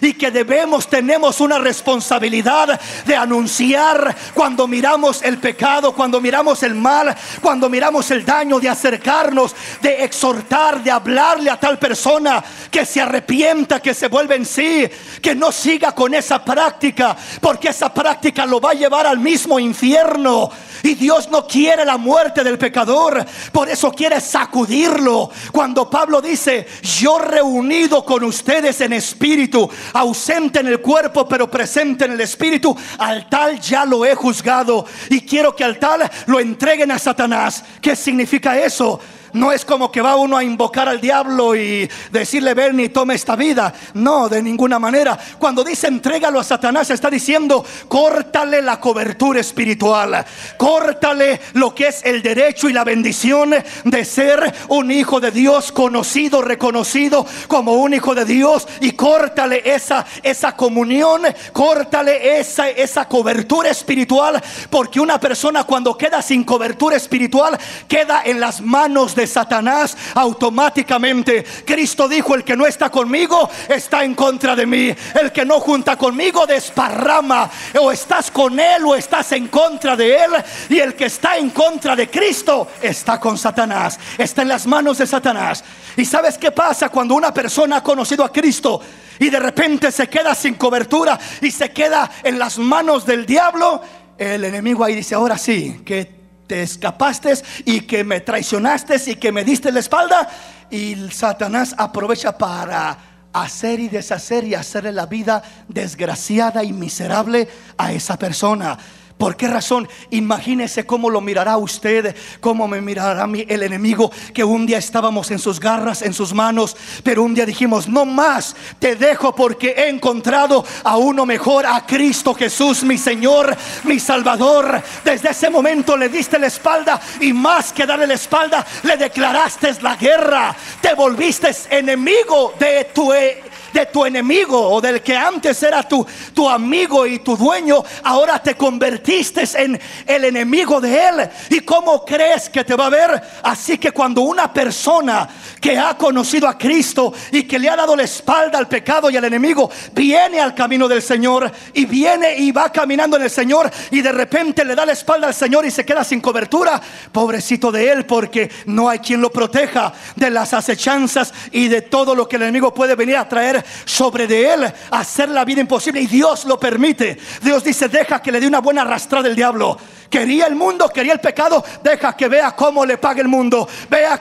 y que tenemos una responsabilidad de anunciar cuando miramos el pecado, cuando miramos el mal, cuando miramos el daño, de acercarnos, de exhortar, de hablarle a tal persona que se arrepienta, que se vuelva en sí, que no siga con esa práctica, porque esa práctica lo va a llevar al mismo infierno. Y Dios no quiere la muerte del pecador, por eso quiere sacudirlo. Cuando Pablo dice: yo reunido con ustedes en espíritu, ausente en el cuerpo pero presente en el espíritu, al tal ya lo he juzgado, y quiero que al tal lo entreguen a Satanás. ¿Qué significa eso? No es como que va uno a invocar al diablo y decirle: ven y tome esta vida. No, de ninguna manera. Cuando dice entrégalo a Satanás, está diciendo: córtale la cobertura espiritual, córtale lo que es el derecho y la bendición de ser un hijo de Dios, conocido, reconocido como un hijo de Dios, y córtale esa comunión, córtale esa cobertura espiritual, porque una persona cuando queda sin cobertura espiritual queda en las manos de de Satanás, automáticamente Cristo dijo: el que no está conmigo está en contra de mí. El que no junta conmigo desparrama. O estás con él o estás en contra de él. Y el que está en contra de Cristo está con Satanás, está en las manos de Satanás. ¿Y sabes qué pasa cuando una persona ha conocido a Cristo y de repente se queda sin cobertura y se queda en las manos del diablo? El enemigo ahí dice: ahora sí, que te escapaste y que me traicionaste y que me diste la espalda. Y Satanás aprovecha para hacer y deshacer y hacerle la vida desgraciada y miserable a esa persona. ¿Por qué razón? Imagínese cómo lo mirará usted, cómo me mirará a mí el enemigo, que un día estábamos en sus garras, en sus manos, pero un día dijimos: no más, te dejo porque he encontrado a uno mejor, a Cristo Jesús, mi Señor, mi Salvador. Desde ese momento le diste la espalda, y más que darle la espalda, le declaraste la guerra. Te volviste enemigo de tu enemigo, o del que antes era tu amigo y tu dueño. Ahora te convertiste en el enemigo de él. ¿Y cómo crees que te va a ver? Así que cuando una persona que ha conocido a Cristo y que le ha dado la espalda al pecado y al enemigo, viene al camino del Señor, y viene y va caminando en el Señor, y de repente le da la espalda al Señor y se queda sin cobertura, pobrecito de él, porque no hay quien lo proteja de las acechanzas y de todo lo que el enemigo puede venir a traer sobre de él, hacer la vida imposible. Y Dios lo permite. Dios dice: deja que le dé una buena arrastrada del diablo. Quería el mundo, quería el pecado, deja que vea cómo le pague el mundo,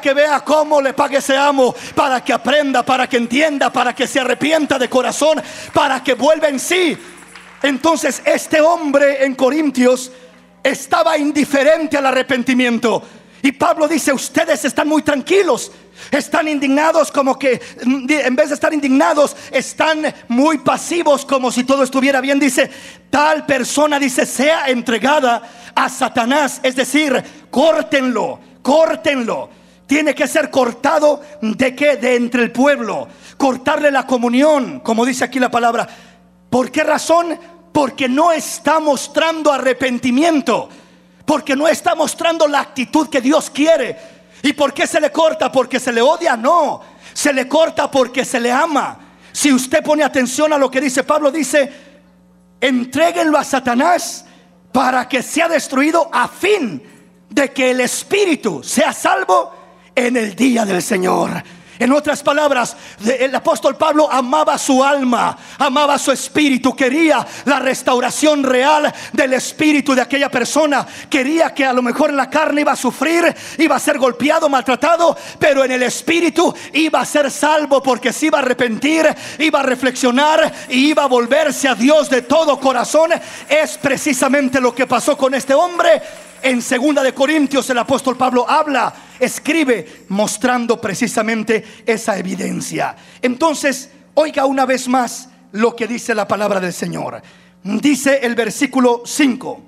que vea cómo le pague ese amo, para que aprenda, para que entienda, para que se arrepienta de corazón, para que vuelva en sí. Entonces este hombre en Corintios estaba indiferente al arrepentimiento. Y Pablo dice: ustedes están muy tranquilos, están indignados, como que en vez de estar indignados, están muy pasivos, como si todo estuviera bien. Dice: tal persona, dice, sea entregada a Satanás. Es decir, córtenlo. Tiene que ser cortado. ¿De qué? De entre el pueblo. Cortarle la comunión, como dice aquí la palabra. ¿Por qué razón? Porque no está mostrando arrepentimiento, porque no está mostrando la actitud que Dios quiere. ¿Y por qué se le corta? ¿Porque se le odia? No, se le corta porque se le ama. Si usted pone atención a lo que dice Pablo, dice: entréguenlo a Satanás para que sea destruido, a fin de que el espíritu sea salvo en el día del Señor. En otras palabras, el apóstol Pablo amaba su alma, amaba su espíritu, quería la restauración real del espíritu de aquella persona. Quería que a lo mejor en la carne iba a sufrir, iba a ser golpeado, maltratado, pero en el espíritu iba a ser salvo, porque se iba a arrepentir, iba a reflexionar y iba a volverse a Dios de todo corazón. Es precisamente lo que pasó con este hombre. En 2 de Corintios el apóstol Pablo escribe mostrando precisamente esa evidencia. Entonces, oiga una vez más lo que dice la palabra del Señor. Dice el versículo 5: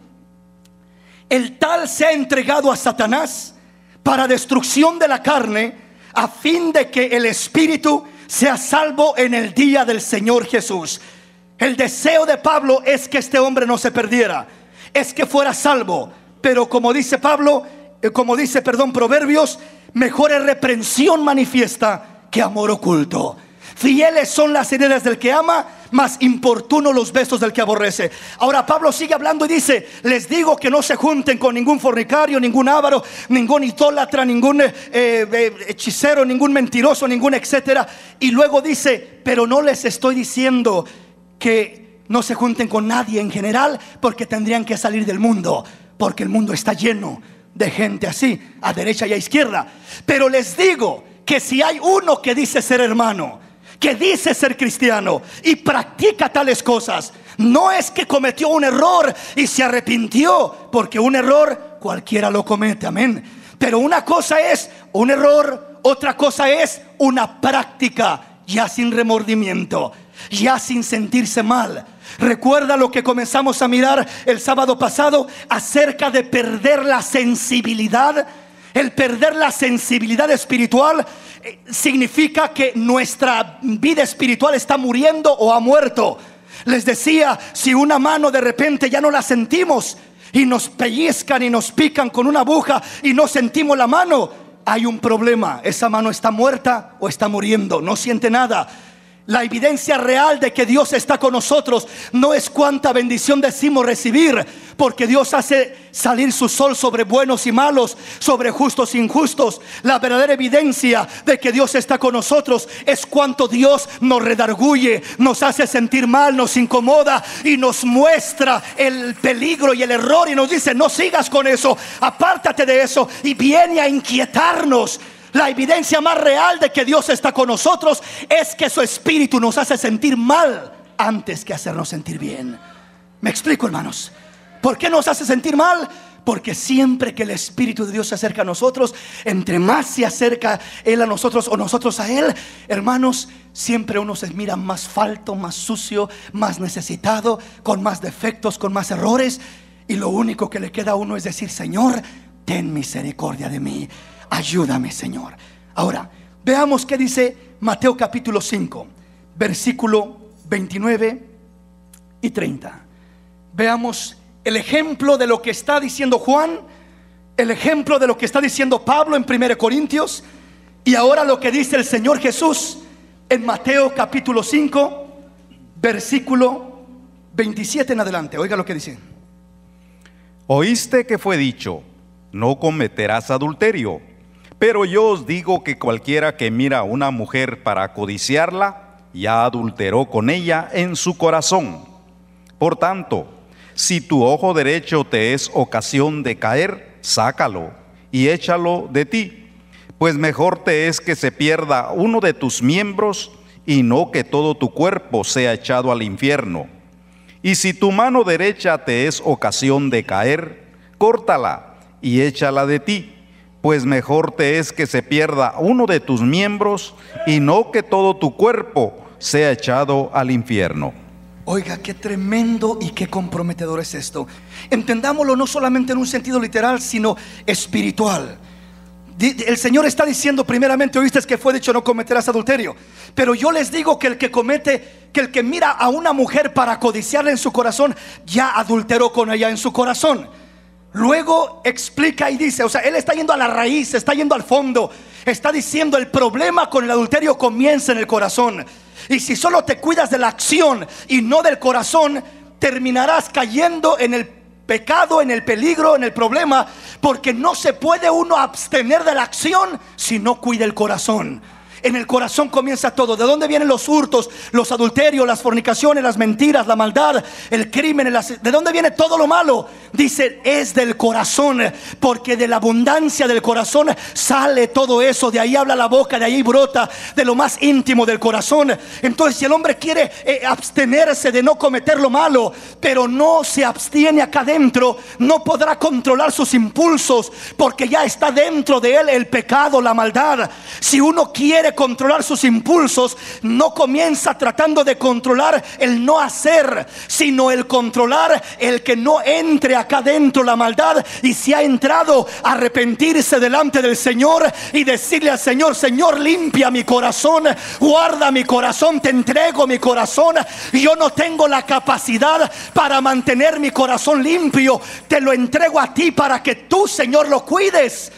el tal se ha entregado a Satanás para destrucción de la carne, a fin de que el espíritu sea salvo en el día del Señor Jesús. El deseo de Pablo es que este hombre no se perdiera, es que fuera salvo. Pero como dice Proverbios: mejor es reprensión manifiesta que amor oculto. Fieles son las heridas del que ama, mas importuno los besos del que aborrece. Ahora Pablo sigue hablando y dice: les digo que no se junten con ningún fornicario, ningún avaro, ningún idólatra, ningún hechicero, ningún mentiroso, ningún etcétera. Y luego dice: pero no les estoy diciendo que no se junten con nadie en general, porque tendrían que salir del mundo, porque el mundo está lleno de gente así, a derecha y a izquierda. Pero les digo que si hay uno que dice ser hermano, que dice ser cristiano y practica tales cosas, no es que cometió un error y se arrepintió, porque un error cualquiera lo comete, amén. Pero una cosa es un error, otra cosa es una práctica ya sin remordimiento, ya sin sentirse mal. Recuerda lo que comenzamos a mirar el sábado pasado acerca de perder la sensibilidad. El perder la sensibilidad espiritual significa que nuestra vida espiritual está muriendo o ha muerto. Les decía, si una mano de repente ya no la sentimos y nos pellizcan y nos pican con una aguja y no sentimos la mano, hay un problema. Esa mano está muerta o está muriendo, no siente nada. La evidencia real de que Dios está con nosotros no es cuánta bendición decimos recibir, porque Dios hace salir su sol sobre buenos y malos, sobre justos e injustos. La verdadera evidencia de que Dios está con nosotros es cuánto Dios nos redarguye, nos hace sentir mal, nos incomoda y nos muestra el peligro y el error y nos dice: no sigas con eso, apártate de eso, y viene a inquietarnos. La evidencia más real de que Dios está con nosotros es que su espíritu nos hace sentir mal antes que hacernos sentir bien. ¿Me explico, hermanos? ¿Por qué nos hace sentir mal? Porque siempre que el Espíritu de Dios se acerca a nosotros, entre más se acerca Él a nosotros o nosotros a Él, hermanos, siempre uno se mira más falto, más sucio, más necesitado, con más defectos, con más errores. Y lo único que le queda a uno es decir: Señor, ten misericordia de mí. Ayúdame, Señor. Ahora, veamos qué dice Mateo capítulo 5, versículo 29 y 30. Veamos el ejemplo de lo que está diciendo Juan, el ejemplo de lo que está diciendo Pablo en 1 Corintios, y ahora lo que dice el Señor Jesús en Mateo capítulo 5, versículo 27 en adelante. Oiga lo que dice: Oíste que fue dicho: no cometerás adulterio. Pero yo os digo que cualquiera que mira a una mujer para codiciarla, ya adulteró con ella en su corazón. Por tanto, si tu ojo derecho te es ocasión de caer, sácalo y échalo de ti, pues mejor te es que se pierda uno de tus miembros y no que todo tu cuerpo sea echado al infierno. Y si tu mano derecha te es ocasión de caer, córtala y échala de ti, pues mejor te es que se pierda uno de tus miembros y no que todo tu cuerpo sea echado al infierno. Oiga, qué tremendo y qué comprometedor es esto. Entendámoslo no solamente en un sentido literal, sino espiritual. El Señor está diciendo primeramente: oíste que fue dicho: no cometerás adulterio. Pero yo les digo que el que mira a una mujer para codiciarla en su corazón, ya adulteró con ella en su corazón. Luego explica y dice, o sea, Él está yendo a la raíz, está yendo al fondo. Está diciendo: el problema con el adulterio comienza en el corazón. Y si solo te cuidas de la acción y no del corazón, terminarás cayendo en el pecado, en el peligro, en el problema, porque no se puede uno abstener de la acción si no cuida el corazón. En el corazón comienza todo. ¿De dónde vienen los hurtos, los adulterios, las fornicaciones, las mentiras, la maldad, el crimen? ¿De dónde viene todo lo malo? Dice: es del corazón, porque de la abundancia del corazón sale todo eso. De ahí habla la boca, de ahí brota, de lo más íntimo del corazón. Entonces, si el hombre quiere abstenerse de no cometer lo malo, pero no se abstiene acá dentro, no podrá controlar sus impulsos, porque ya está dentro de él el pecado, la maldad. Si uno quiere controlar sus impulsos, no comienza tratando de controlar el no hacer, sino el controlar el que no entre acá dentro la maldad. Y si ha entrado, arrepentirse delante del Señor y decirle al Señor: Señor, limpia mi corazón, guarda mi corazón, te entrego mi corazón. Yo no tengo la capacidad para mantener mi corazón limpio, te lo entrego a ti para que tú, Señor, lo cuides.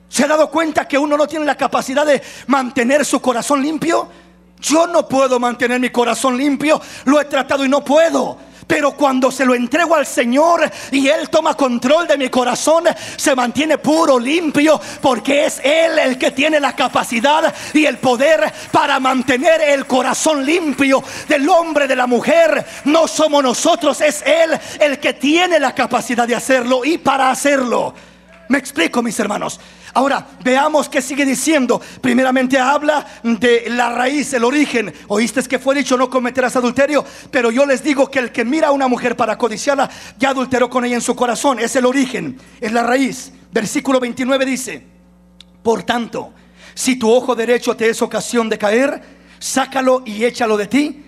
¿Se ha dado cuenta que uno no tiene la capacidad de mantener su corazón limpio? Yo no puedo mantener mi corazón limpio, lo he tratado y no puedo. Pero cuando se lo entrego al Señor y Él toma control de mi corazón, se mantiene puro, limpio, porque es Él el que tiene la capacidad y el poder para mantener el corazón limpio del hombre, de la mujer. No somos nosotros, es Él el que tiene la capacidad de hacerlo y para hacerlo. ¿Me explico, mis hermanos? Ahora veamos qué sigue diciendo. Primeramente habla de la raíz, el origen. Oíste que fue dicho: no cometerás adulterio. Pero yo les digo que el que mira a una mujer para codiciarla, ya adulteró con ella en su corazón. Es el origen, es la raíz. Versículo 29 dice: por tanto, si tu ojo derecho te es ocasión de caer, sácalo y échalo de ti,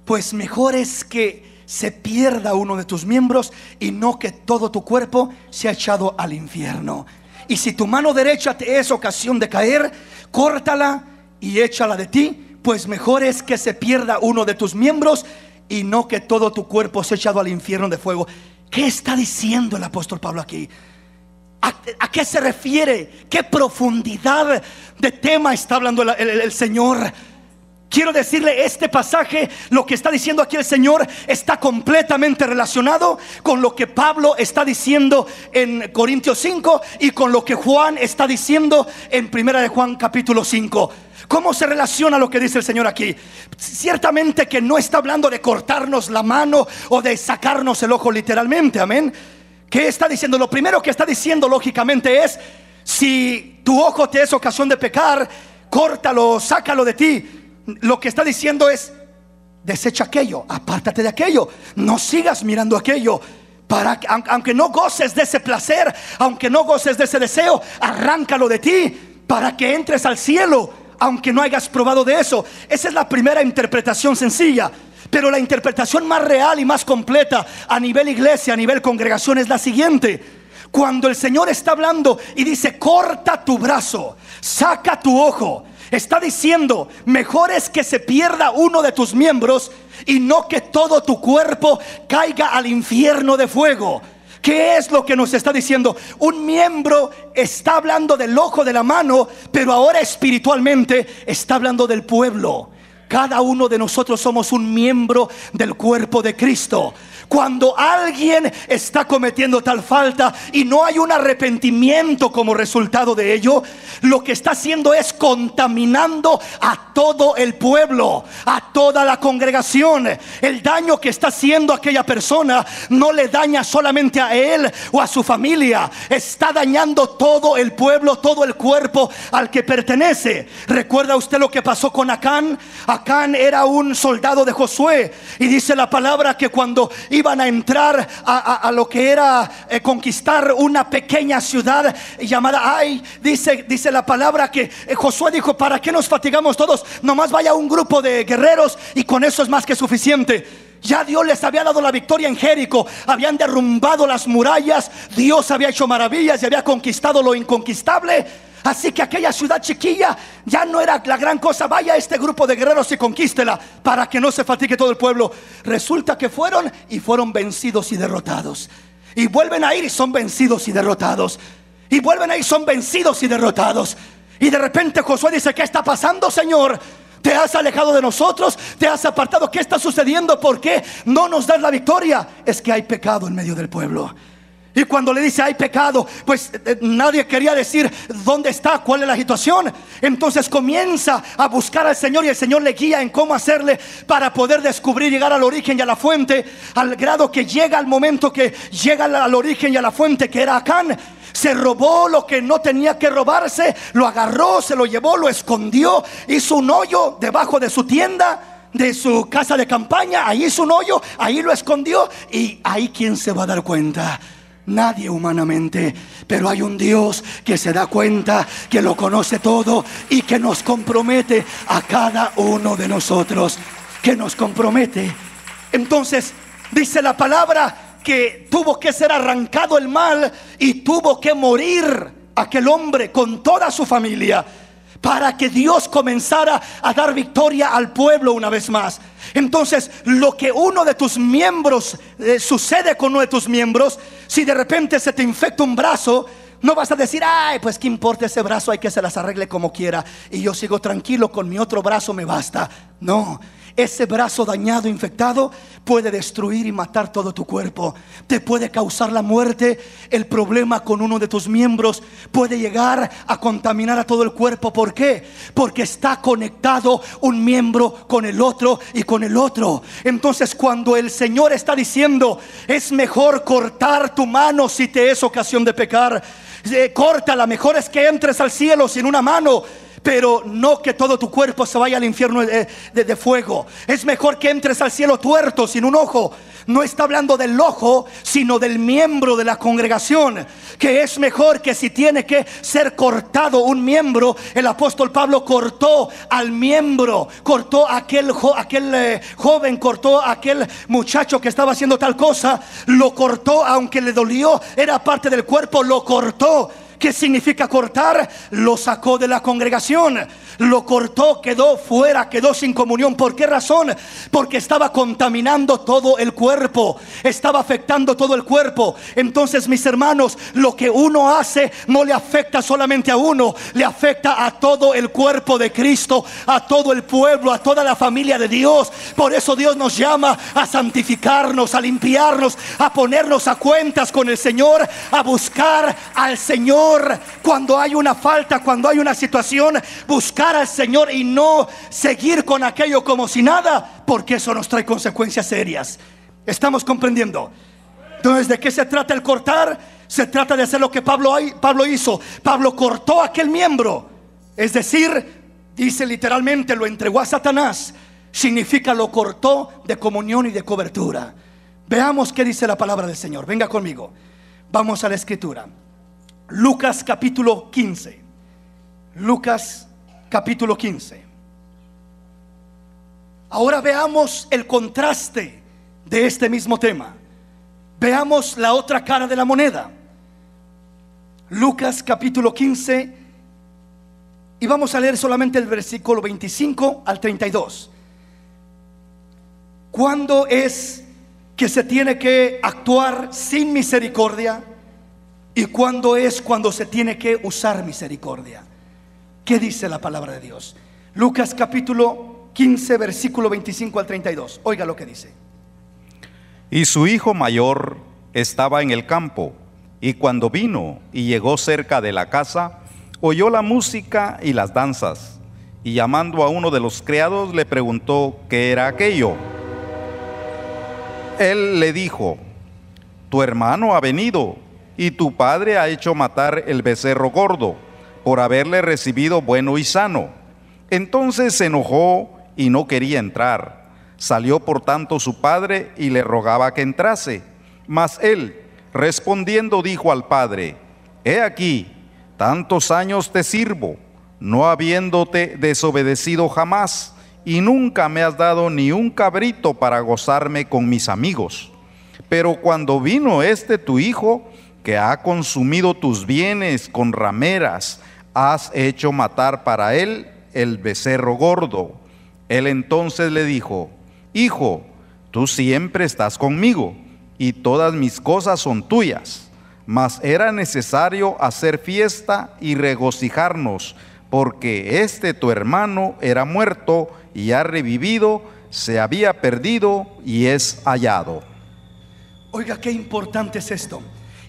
pues mejor es que se pierda uno de tus miembros y no que todo tu cuerpo sea echado al infierno. Y si tu mano derecha te es ocasión de caer, córtala y échala de ti, pues mejor es que se pierda uno de tus miembros y no que todo tu cuerpo sea echado al infierno de fuego. ¿Qué está diciendo el apóstol Pablo aquí? ¿A qué se refiere? ¿Qué profundidad de tema está hablando el Señor? Quiero decirle, este pasaje, lo que está diciendo aquí el Señor, está completamente relacionado con lo que Pablo está diciendo en Corintios 5 y con lo que Juan está diciendo en Primera de Juan capítulo 5. ¿Cómo se relaciona lo que dice el Señor aquí? Ciertamente que no está hablando de cortarnos la mano o de sacarnos el ojo literalmente, amén. ¿Qué está diciendo? Lo primero que está diciendo lógicamente es: si tu ojo te es ocasión de pecar, córtalo, sácalo de ti. Lo que está diciendo es: desecha aquello, apártate de aquello, no sigas mirando aquello. Aunque no goces de ese placer, aunque no goces de ese deseo, arráncalo de ti para que entres al cielo, aunque no hayas probado de eso. Esa es la primera interpretación sencilla. Pero la interpretación más real y más completa a nivel iglesia, a nivel congregación, es la siguiente: cuando el Señor está hablando y dice corta tu brazo, saca tu ojo, está diciendo mejor es que se pierda uno de tus miembros y no que todo tu cuerpo caiga al infierno de fuego. ¿Qué es lo que nos está diciendo? Un miembro está hablando del ojo de la mano, pero ahora espiritualmente está hablando del pueblo. Cada uno de nosotros somos un miembro del cuerpo de Cristo. Cuando alguien está cometiendo tal falta y no hay un arrepentimiento como resultado de ello, lo que está haciendo es contaminando a todo el pueblo, a toda la congregación. El daño que está haciendo aquella persona no le daña solamente a él o a su familia, está dañando todo el pueblo, todo el cuerpo al que pertenece. ¿Recuerda usted lo que pasó con Acán? Acán era un soldado de Josué, y dice la palabra que cuando iban a entrar a lo que era conquistar una pequeña ciudad llamada Ai, dice la palabra que Josué dijo: ¿para qué nos fatigamos todos? Nomás vaya un grupo de guerreros y con eso es más que suficiente. Ya Dios les había dado la victoria en Jericó, habían derrumbado las murallas, Dios había hecho maravillas y había conquistado lo inconquistable. Así que aquella ciudad chiquilla ya no era la gran cosa. Vaya este grupo de guerreros y conquístela para que no se fatigue todo el pueblo. Resulta que fueron vencidos y derrotados. Y vuelven a ir y son vencidos y derrotados. Y vuelven a ir, son vencidos y derrotados. Y de repente Josué dice: ¿qué está pasando, Señor? ¿Te has alejado de nosotros? ¿Te has apartado? ¿Qué está sucediendo? ¿Por qué no nos das la victoria? Es que hay pecado en medio del pueblo. Y cuando le dice hay pecado, pues nadie quería decir dónde está, cuál es la situación. Entonces comienza a buscar al Señor y el Señor le guía en cómo hacerle para poder descubrir, llegar al origen y a la fuente, al grado que llega al momento que llega al origen y a la fuente, que era Acán. Se robó lo que no tenía que robarse, lo agarró, se lo llevó, lo escondió, hizo un hoyo debajo de su tienda, de su casa de campaña. Ahí hizo un hoyo, ahí lo escondió. Y ahí, ¿quién se va a dar cuenta? Nadie humanamente, pero hay un Dios que se da cuenta, que lo conoce todo y que nos compromete a cada uno de nosotros, que nos compromete. Entonces dice la palabra que tuvo que ser arrancado el mal y tuvo que morir aquel hombre con toda su familia, para que Dios comenzara a dar victoria al pueblo una vez más. Entonces, lo que uno de tus miembros sucede con uno de tus miembros, si de repente se te infecta un brazo, no vas a decir: ay, pues qué importa ese brazo, hay que se las arregle como quiera y yo sigo tranquilo, con mi otro brazo me basta. No, ese brazo dañado, infectado, puede destruir y matar todo tu cuerpo. Te puede causar la muerte. El problema con uno de tus miembros puede llegar a contaminar a todo el cuerpo. ¿Por qué? Porque está conectado un miembro con el otro y con el otro. Entonces, cuando el Señor está diciendo: es mejor cortar tu mano si te es ocasión de pecar, córtala, mejor es que entres al cielo sin una mano, pero no que todo tu cuerpo se vaya al infierno de fuego. Es mejor que entres al cielo tuerto, sin un ojo. No está hablando del ojo, sino del miembro de la congregación, que es mejor que si tiene que ser cortado un miembro. El apóstol Pablo cortó al miembro, cortó a aquel joven, cortó a aquel muchacho que estaba haciendo tal cosa, lo cortó, aunque le dolió, era parte del cuerpo, lo cortó. ¿Qué significa cortar? Lo sacó de la congregación, lo cortó, quedó fuera, quedó sin comunión. ¿Por qué razón? Porque estaba contaminando todo el cuerpo, estaba afectando todo el cuerpo. Entonces, mis hermanos, lo que uno hace no le afecta solamente a uno, le afecta a todo el cuerpo de Cristo, a todo el pueblo, a toda la familia de Dios. Por eso Dios nos llama a santificarnos, a limpiarnos, a ponernos a cuentas con el Señor, a buscar al Señor cuando hay una falta, cuando hay una situación. Buscar al Señor y no seguir con aquello como si nada, porque eso nos trae consecuencias serias. ¿Estamos comprendiendo? Entonces, ¿de qué se trata el cortar? Se trata de hacer lo que Pablo hizo. Pablo cortó aquel miembro, es decir, dice literalmente, lo entregó a Satanás. Significa lo cortó de comunión y de cobertura. Veamos qué dice la palabra del Señor. Venga conmigo, vamos a la escritura. Lucas capítulo 15. Lucas capítulo 15. Ahora veamos el contraste de este mismo tema. Veamos la otra cara de la moneda. Lucas capítulo 15, y vamos a leer solamente el versículo 25 al 32. ¿Cuándo es que se tiene que actuar sin misericordia? ¿Y cuándo es cuando se tiene que usar misericordia? ¿Qué dice la palabra de Dios? Lucas capítulo 15, versículo 25 al 32. Oiga lo que dice. Y su hijo mayor estaba en el campo, y cuando vino y llegó cerca de la casa, oyó la música y las danzas, y llamando a uno de los criados le preguntó qué era aquello. Él le dijo: tu hermano ha venido, y tu padre ha hecho matar el becerro gordo, por haberle recibido bueno y sano. Entonces se enojó y no quería entrar. Salió por tanto su padre y le rogaba que entrase. Mas él, respondiendo, dijo al padre: he aquí, tantos años te sirvo, no habiéndote desobedecido jamás, y nunca me has dado ni un cabrito para gozarme con mis amigos. Pero cuando vino tu hijo, que ha consumido tus bienes con rameras, has hecho matar para él el becerro gordo. Él entonces le dijo: hijo, tú siempre estás conmigo, y todas mis cosas son tuyas. Mas era necesario hacer fiesta y regocijarnos, porque tu hermano era muerto y ha revivido, se había perdido y es hallado. Oiga, qué importante es esto.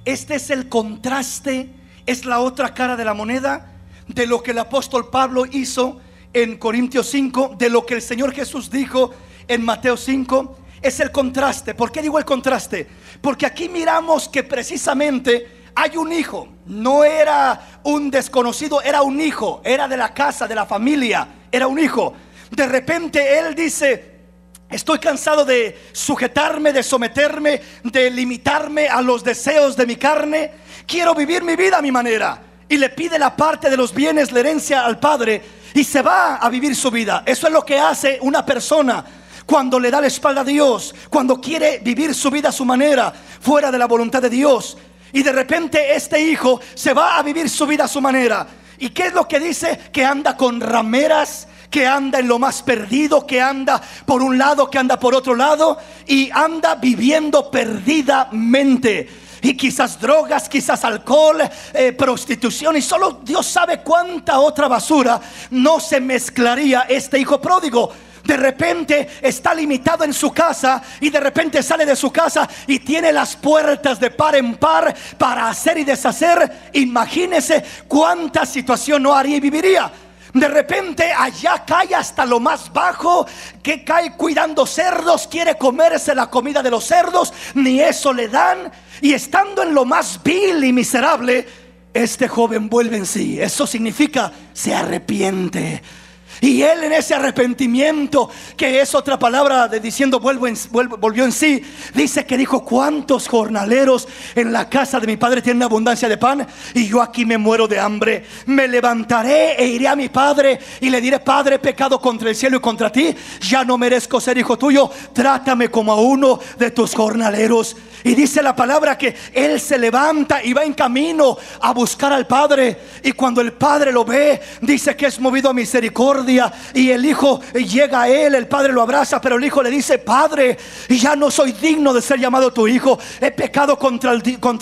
Este es el contraste, es la otra cara de la moneda de lo que el apóstol Pablo hizo en Corintios 5, de lo que el Señor Jesús dijo en Mateo 5. Es el contraste. ¿Por qué digo el contraste? Porque aquí miramos que precisamente hay un hijo. No era un desconocido, era un hijo. Era de la casa, de la familia. Era un hijo. De repente él dice: estoy cansado de sujetarme, de someterme, de limitarme a los deseos de mi carne. Quiero vivir mi vida a mi manera. Y le pide la parte de los bienes, la herencia al padre, y se va a vivir su vida. Eso es lo que hace una persona cuando le da la espalda a Dios, cuando quiere vivir su vida a su manera, fuera de la voluntad de Dios. Y de repente este hijo se va a vivir su vida a su manera. ¿Y qué es lo que dice? Que anda con rameras, que anda en lo más perdido, que anda por un lado, que anda por otro lado, y anda viviendo perdidamente. Y quizás drogas, quizás alcohol, prostitución, y solo Dios sabe cuánta otra basura no se mezclaría este hijo pródigo. De repente está limitado en su casa, y de repente sale de su casa y tiene las puertas de par en par para hacer y deshacer. Imagínese cuánta situación no haría y viviría. De repente allá cae hasta lo más bajo, que cae cuidando cerdos, quiere comerse la comida de los cerdos, ni eso le dan. Y estando en lo más vil y miserable, este joven vuelve en sí. Eso significa se arrepiente. Y él, en ese arrepentimiento, que es otra palabra de diciendo volvió en sí, dice que dijo: ¿cuántos jornaleros en la casa de mi padre tienen abundancia de pan? Y yo aquí me muero de hambre. Me levantaré e iré a mi padre y le diré: Padre, he pecado contra el cielo y contra ti, ya no merezco ser hijo tuyo, trátame como a uno de tus jornaleros. Y dice la palabra que él se levanta y va en camino a buscar al padre. Y cuando el padre lo ve, dice que es movido a misericordia. Y el hijo llega a él, el padre lo abraza, pero el hijo le dice: Padre, ya no soy digno de ser llamado tu hijo. He pecado contra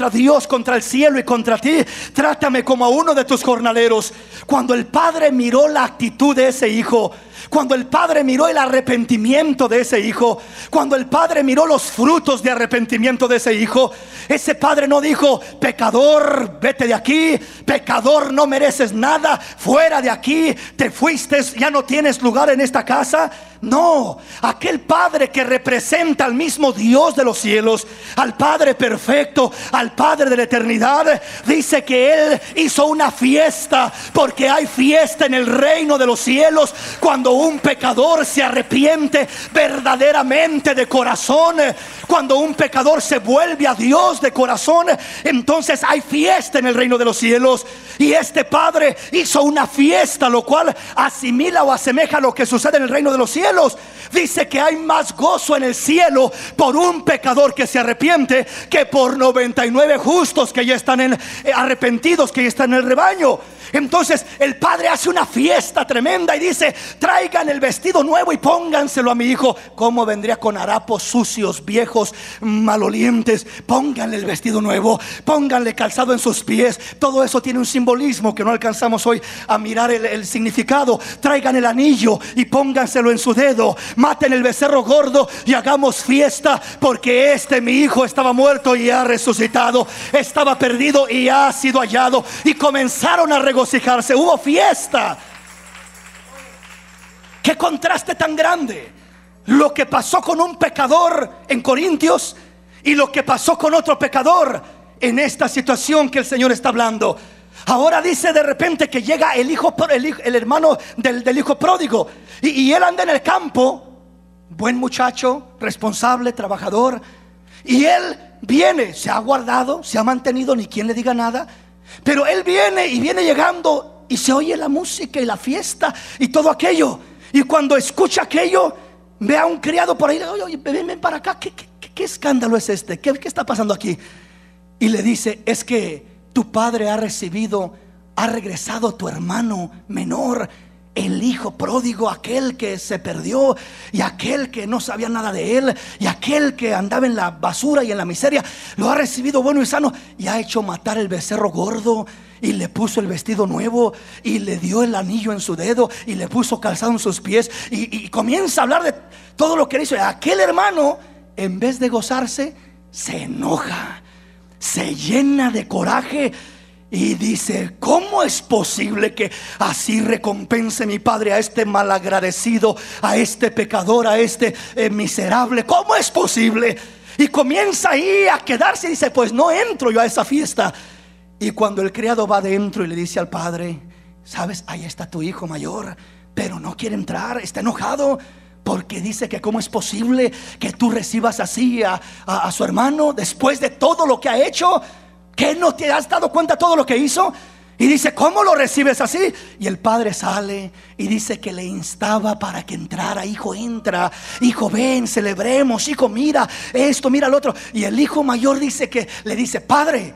Dios, contra el cielo y contra ti. Trátame como a uno de tus jornaleros. Cuando el padre miró la actitud de ese hijo, cuando el padre miró el arrepentimiento de ese hijo, cuando el padre miró los frutos de arrepentimiento de ese hijo, ese padre no dijo: pecador, vete de aquí, pecador, no mereces nada, fuera de aquí, te fuiste, ya no tienes lugar en esta casa. No, aquel padre que representa al mismo Dios de los cielos, al Padre perfecto, al Padre de la eternidad, dice que él hizo una fiesta, porque hay fiesta en el reino de los cielos cuando un pecador se arrepiente verdaderamente de corazón. Cuando un pecador se vuelve a Dios de corazón, entonces hay fiesta en el reino de los cielos. Y este padre hizo una fiesta, lo cual asimila o asemeja a lo que sucede en el reino de los cielos. Dice que hay más gozo en el cielo por un pecador que se arrepiente que por 99 justos que ya están arrepentidos, que ya están en el rebaño. Entonces el padre hace una fiesta tremenda y dice: traigan el vestido nuevo y pónganselo a mi hijo. ¿Cómo vendría con harapos sucios, viejos, malolientes? Pónganle el vestido nuevo, pónganle calzado en sus pies. Todo eso tiene un simbolismo que no alcanzamos hoy a mirar el significado. Traigan el anillo y pónganselo en su dedo. Maten el becerro gordo y hagamos fiesta, porque mi hijo estaba muerto y ha resucitado, estaba perdido y ha sido hallado. Y comenzaron a regocijarse, hubo fiesta. Qué contraste tan grande lo que pasó con un pecador en Corintios y lo que pasó con otro pecador en esta situación que el Señor está hablando. Ahora dice de repente que llega el hermano del hijo pródigo, y él anda en el campo, buen muchacho, responsable, trabajador, y él viene, se ha guardado, se ha mantenido, ni quien le diga nada. Pero él viene llegando y se oye la música y la fiesta y todo aquello. Y cuando escucha aquello, ve a un criado por ahí: oye, ven para acá, ¿qué escándalo es este? ¿Qué está pasando aquí? Y le dice: es que tu padre ha regresado tu hermano menor, el hijo pródigo, aquel que se perdió, y aquel que no sabía nada de él, y aquel que andaba en la basura y en la miseria, lo ha recibido bueno y sano, y ha hecho matar el becerro gordo, y le puso el vestido nuevo, y le dio el anillo en su dedo, y le puso calzado en sus pies, y comienza a hablar de todo lo que hizo. Y aquel hermano, en vez de gozarse, se enoja, se llena de coraje y dice: ¿cómo es posible que así recompense mi padre a este malagradecido, a este pecador, a este miserable? ¿Cómo es posible? Y comienza ahí a quedarse y dice: pues no entro yo a esa fiesta. Y cuando el criado va adentro y le dice al padre: sabes, ahí está tu hijo mayor, pero no quiere entrar, está enojado, porque dice que cómo es posible que tú recibas así a su hermano después de todo lo que ha hecho. ¿Qué no te has dado cuenta de todo lo que hizo? Y dice: ¿cómo lo recibes así? Y el padre sale y dice que le instaba para que entrara. Hijo, entra, hijo, ven, celebremos, hijo, mira esto, mira lo otro. Y el hijo mayor dice que le dice: padre,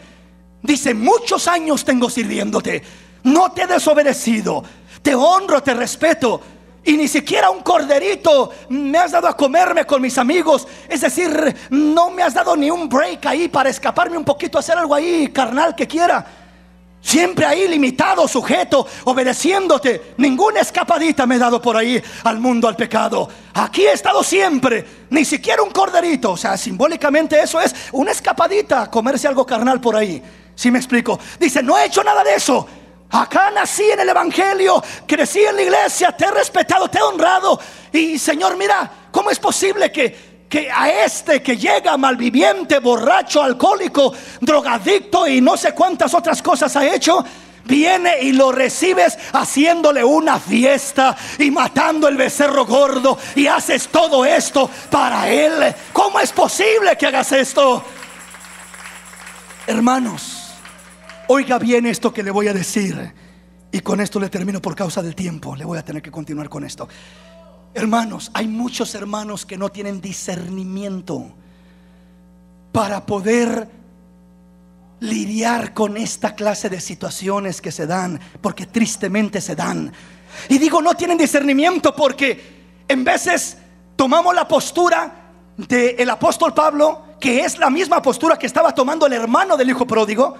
dice, muchos años tengo sirviéndote, no te he desobedecido, te honro, te respeto, y ni siquiera un corderito me has dado a comerme con mis amigos. Es decir, no me has dado ni un break ahí para escaparme un poquito, hacer algo ahí carnal que quiera. Siempre ahí limitado, sujeto, obedeciéndote. Ninguna escapadita me he dado por ahí al mundo, al pecado. Aquí he estado siempre, ni siquiera un corderito. O sea, simbólicamente eso es una escapadita, comerse algo carnal por ahí. ¿Sí me explico? Dice: no he hecho nada de eso. Acá nací en el evangelio, crecí en la iglesia, te he respetado, te he honrado. Y Señor, mira, ¿cómo es posible que a este que llega malviviente, borracho, alcohólico, drogadicto y no sé cuántas otras cosas ha hecho, viene y lo recibes haciéndole una fiesta y matando el becerro gordo, y haces todo esto para él. ¿Cómo es posible que hagas esto? Hermanos, oiga bien esto que le voy a decir, y con esto le termino por causa del tiempo. Le voy a tener que continuar con esto. Hermanos, hay muchos hermanos que no tienen discernimiento para poder lidiar con esta clase de situaciones que se dan, porque tristemente se dan. Y digo no tienen discernimiento porque en veces tomamos la postura del apóstol Pablo, que es la misma postura que estaba tomando el hermano del hijo pródigo.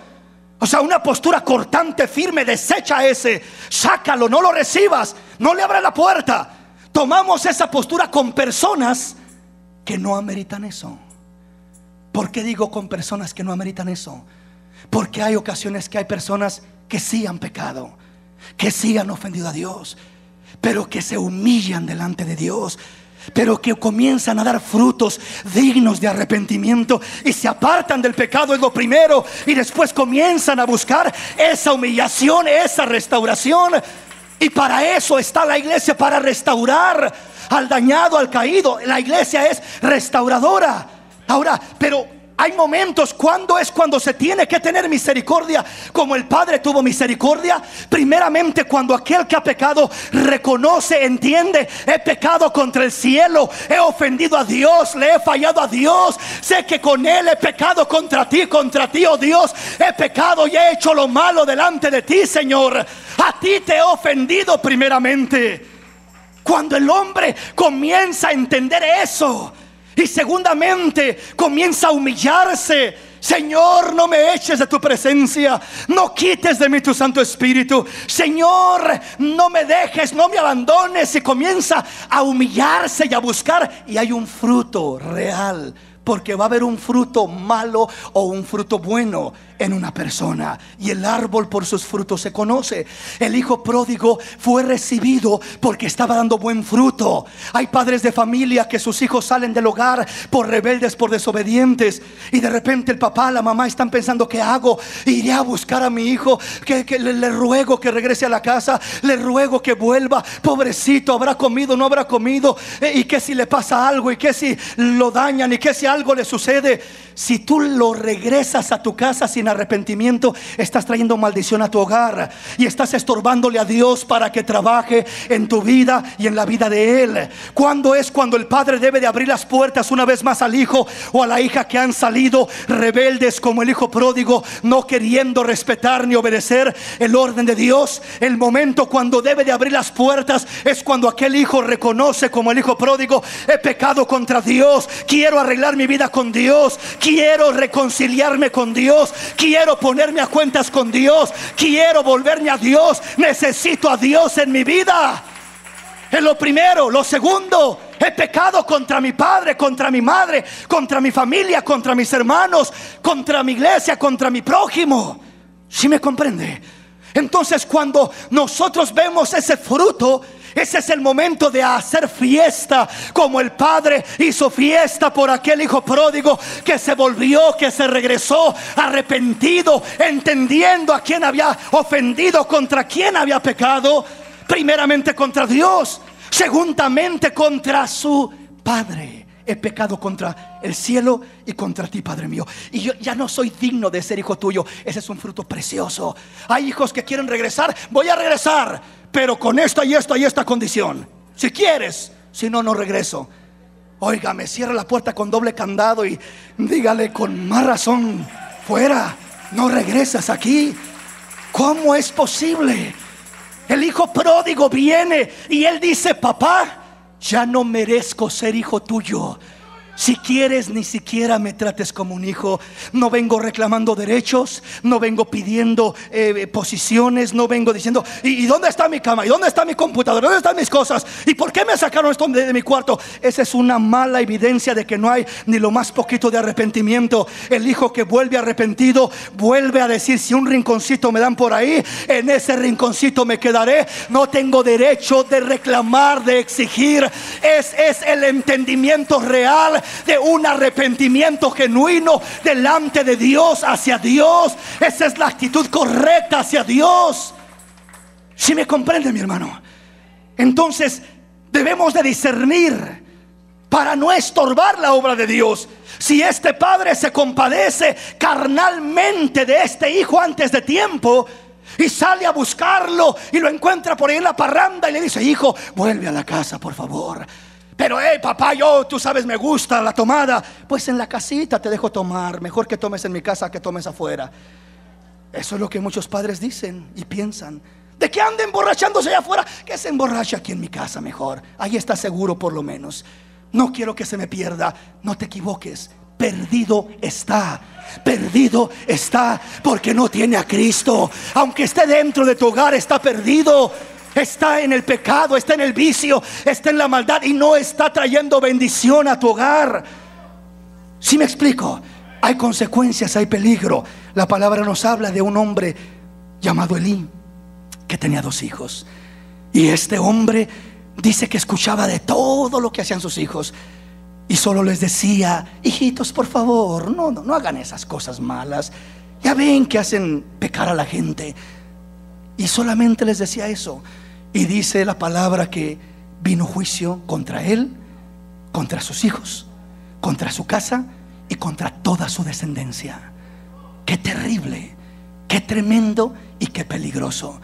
O sea, una postura cortante, firme. Desecha ese, sácalo, no lo recibas, no le abras la puerta. Tomamos esa postura con personas que no ameritan eso. ¿Por qué digo con personas que no ameritan eso? Porque hay ocasiones que hay personas que sí han pecado, que sí han ofendido a Dios, pero que se humillan delante de Dios, pero que comienzan a dar frutos dignos de arrepentimiento y se apartan del pecado, es lo primero, y después comienzan a buscar esa humillación, esa restauración. Y para eso está la iglesia, para restaurar al dañado, al caído. La iglesia es restauradora. Ahora, pero hay momentos cuando se tiene que tener misericordia, como el Padre tuvo misericordia. Primeramente cuando aquel que ha pecado reconoce, entiende: he pecado contra el cielo, he ofendido a Dios, le he fallado a Dios, sé que con Él he pecado contra ti, oh Dios, he pecado y he hecho lo malo delante de ti, Señor. A ti te he ofendido primeramente. Cuando el hombre comienza a entender eso, y segundamente comienza a humillarse: Señor, no me eches de tu presencia, no quites de mí tu Santo Espíritu, Señor, no me dejes, no me abandones. Y comienza a humillarse y a buscar, y hay un fruto real, porque va a haber un fruto malo o un fruto bueno en una persona, y el árbol por sus frutos se conoce. El hijo pródigo fue recibido porque estaba dando buen fruto. Hay padres de familia que sus hijos salen del hogar por rebeldes, por desobedientes, y de repente el papá, la mamá están pensando: ¿qué hago? Iré a buscar a mi hijo, que le ruego que regrese a la casa, le ruego que vuelva, pobrecito, habrá comido, no habrá comido, y que si le pasa algo, y que si lo dañan, y que si algo le sucede. Si tú lo regresas a tu casa sin arrepentimiento, estás trayendo maldición a tu hogar y estás estorbándole a Dios para que trabaje en tu vida y en la vida de Él. ¿Cuándo es cuando el padre debe de abrir las puertas una vez más al hijo o a la hija que han salido rebeldes como el hijo pródigo, no queriendo respetar ni obedecer el orden de Dios? El momento cuando debe de abrir las puertas es cuando aquel hijo reconoce, como el hijo pródigo: he pecado contra Dios, quiero arreglar mi vida con Dios, quiero reconciliarme con Dios, quiero ponerme a cuentas con Dios, quiero volverme a Dios, necesito a Dios en mi vida. Es lo primero. Lo segundo: he pecado contra mi padre, contra mi madre, contra mi familia, contra mis hermanos, contra mi iglesia, contra mi prójimo. ¿Sí me comprende? Entonces, cuando nosotros vemos ese fruto, ese es el momento de hacer fiesta, como el padre hizo fiesta por aquel hijo pródigo que se volvió, que se regresó arrepentido, entendiendo a quién había ofendido, contra quién había pecado. Primeramente contra Dios, segundamente contra su padre. He pecado contra el cielo y contra ti, Padre mío, y yo ya no soy digno de ser hijo tuyo. Ese es un fruto precioso. Hay hijos que quieren regresar: voy a regresar, pero con esta y esta y esta condición. Si quieres, si no, no regreso. Óigame, cierra la puerta con doble candado y dígale con más razón: fuera, no regresas aquí. ¿Cómo es posible? El hijo pródigo viene y él dice: papá, ya no merezco ser hijo tuyo. Si quieres, ni siquiera me trates como un hijo. No vengo reclamando derechos, no vengo pidiendo posiciones, no vengo diciendo: ¿y dónde está mi cama? ¿Y dónde está mi computadora? ¿Dónde están mis cosas? ¿Y por qué me sacaron esto de mi cuarto? Esa es una mala evidencia de que no hay ni lo más poquito de arrepentimiento. El hijo que vuelve arrepentido vuelve a decir: si un rinconcito me dan por ahí, en ese rinconcito me quedaré. No tengo derecho de reclamar, de exigir. Es el entendimiento real de un arrepentimiento genuino delante de Dios, hacia Dios. Esa es la actitud correcta hacia Dios. ¿Sí me comprende, mi hermano? Entonces debemos de discernir para no estorbar la obra de Dios. Si este padre se compadece carnalmente de este hijo antes de tiempo y sale a buscarlo y lo encuentra por ahí en la parranda y le dice: hijo, vuelve a la casa, por favor. Pero papá, tú sabes, me gusta la tomada. Pues en la casita te dejo tomar. Mejor que tomes en mi casa que tomes afuera. Eso es lo que muchos padres dicen y piensan. ¿De qué anda emborrachándose allá afuera? Que se emborrache aquí en mi casa mejor. Ahí está seguro por lo menos. No quiero que se me pierda. No te equivoques. Perdido está. Perdido está porque no tiene a Cristo. Aunque esté dentro de tu hogar, está perdido. Está en el pecado, está en el vicio, está en la maldad y no está trayendo bendición a tu hogar. ¿Sí me explico? Hay consecuencias, hay peligro. La palabra nos habla de un hombre llamado Elí, que tenía 2 hijos. Y este hombre dice que escuchaba de todo lo que hacían sus hijos y solo les decía: hijitos, por favor, no hagan esas cosas malas. Ya ven que hacen pecar a la gente. Y solamente les decía eso. Y dice la palabra que vino juicio contra él, contra sus hijos, contra su casa y contra toda su descendencia. Qué terrible, qué tremendo y qué peligroso.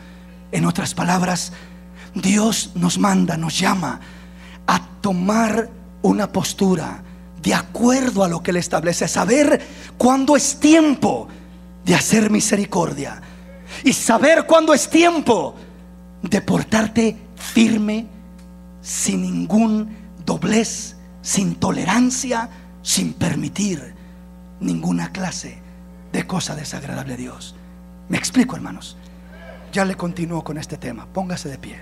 En otras palabras, Dios nos manda, nos llama a tomar una postura de acuerdo a lo que Él establece, saber cuándo es tiempo de hacer misericordia y saber cuándo es tiempo de portarte firme, sin ningún doblez, sin tolerancia, sin permitir ninguna clase de cosa desagradable a Dios. ¿Me explico, hermanos? Ya le continúo con este tema. Póngase de pie.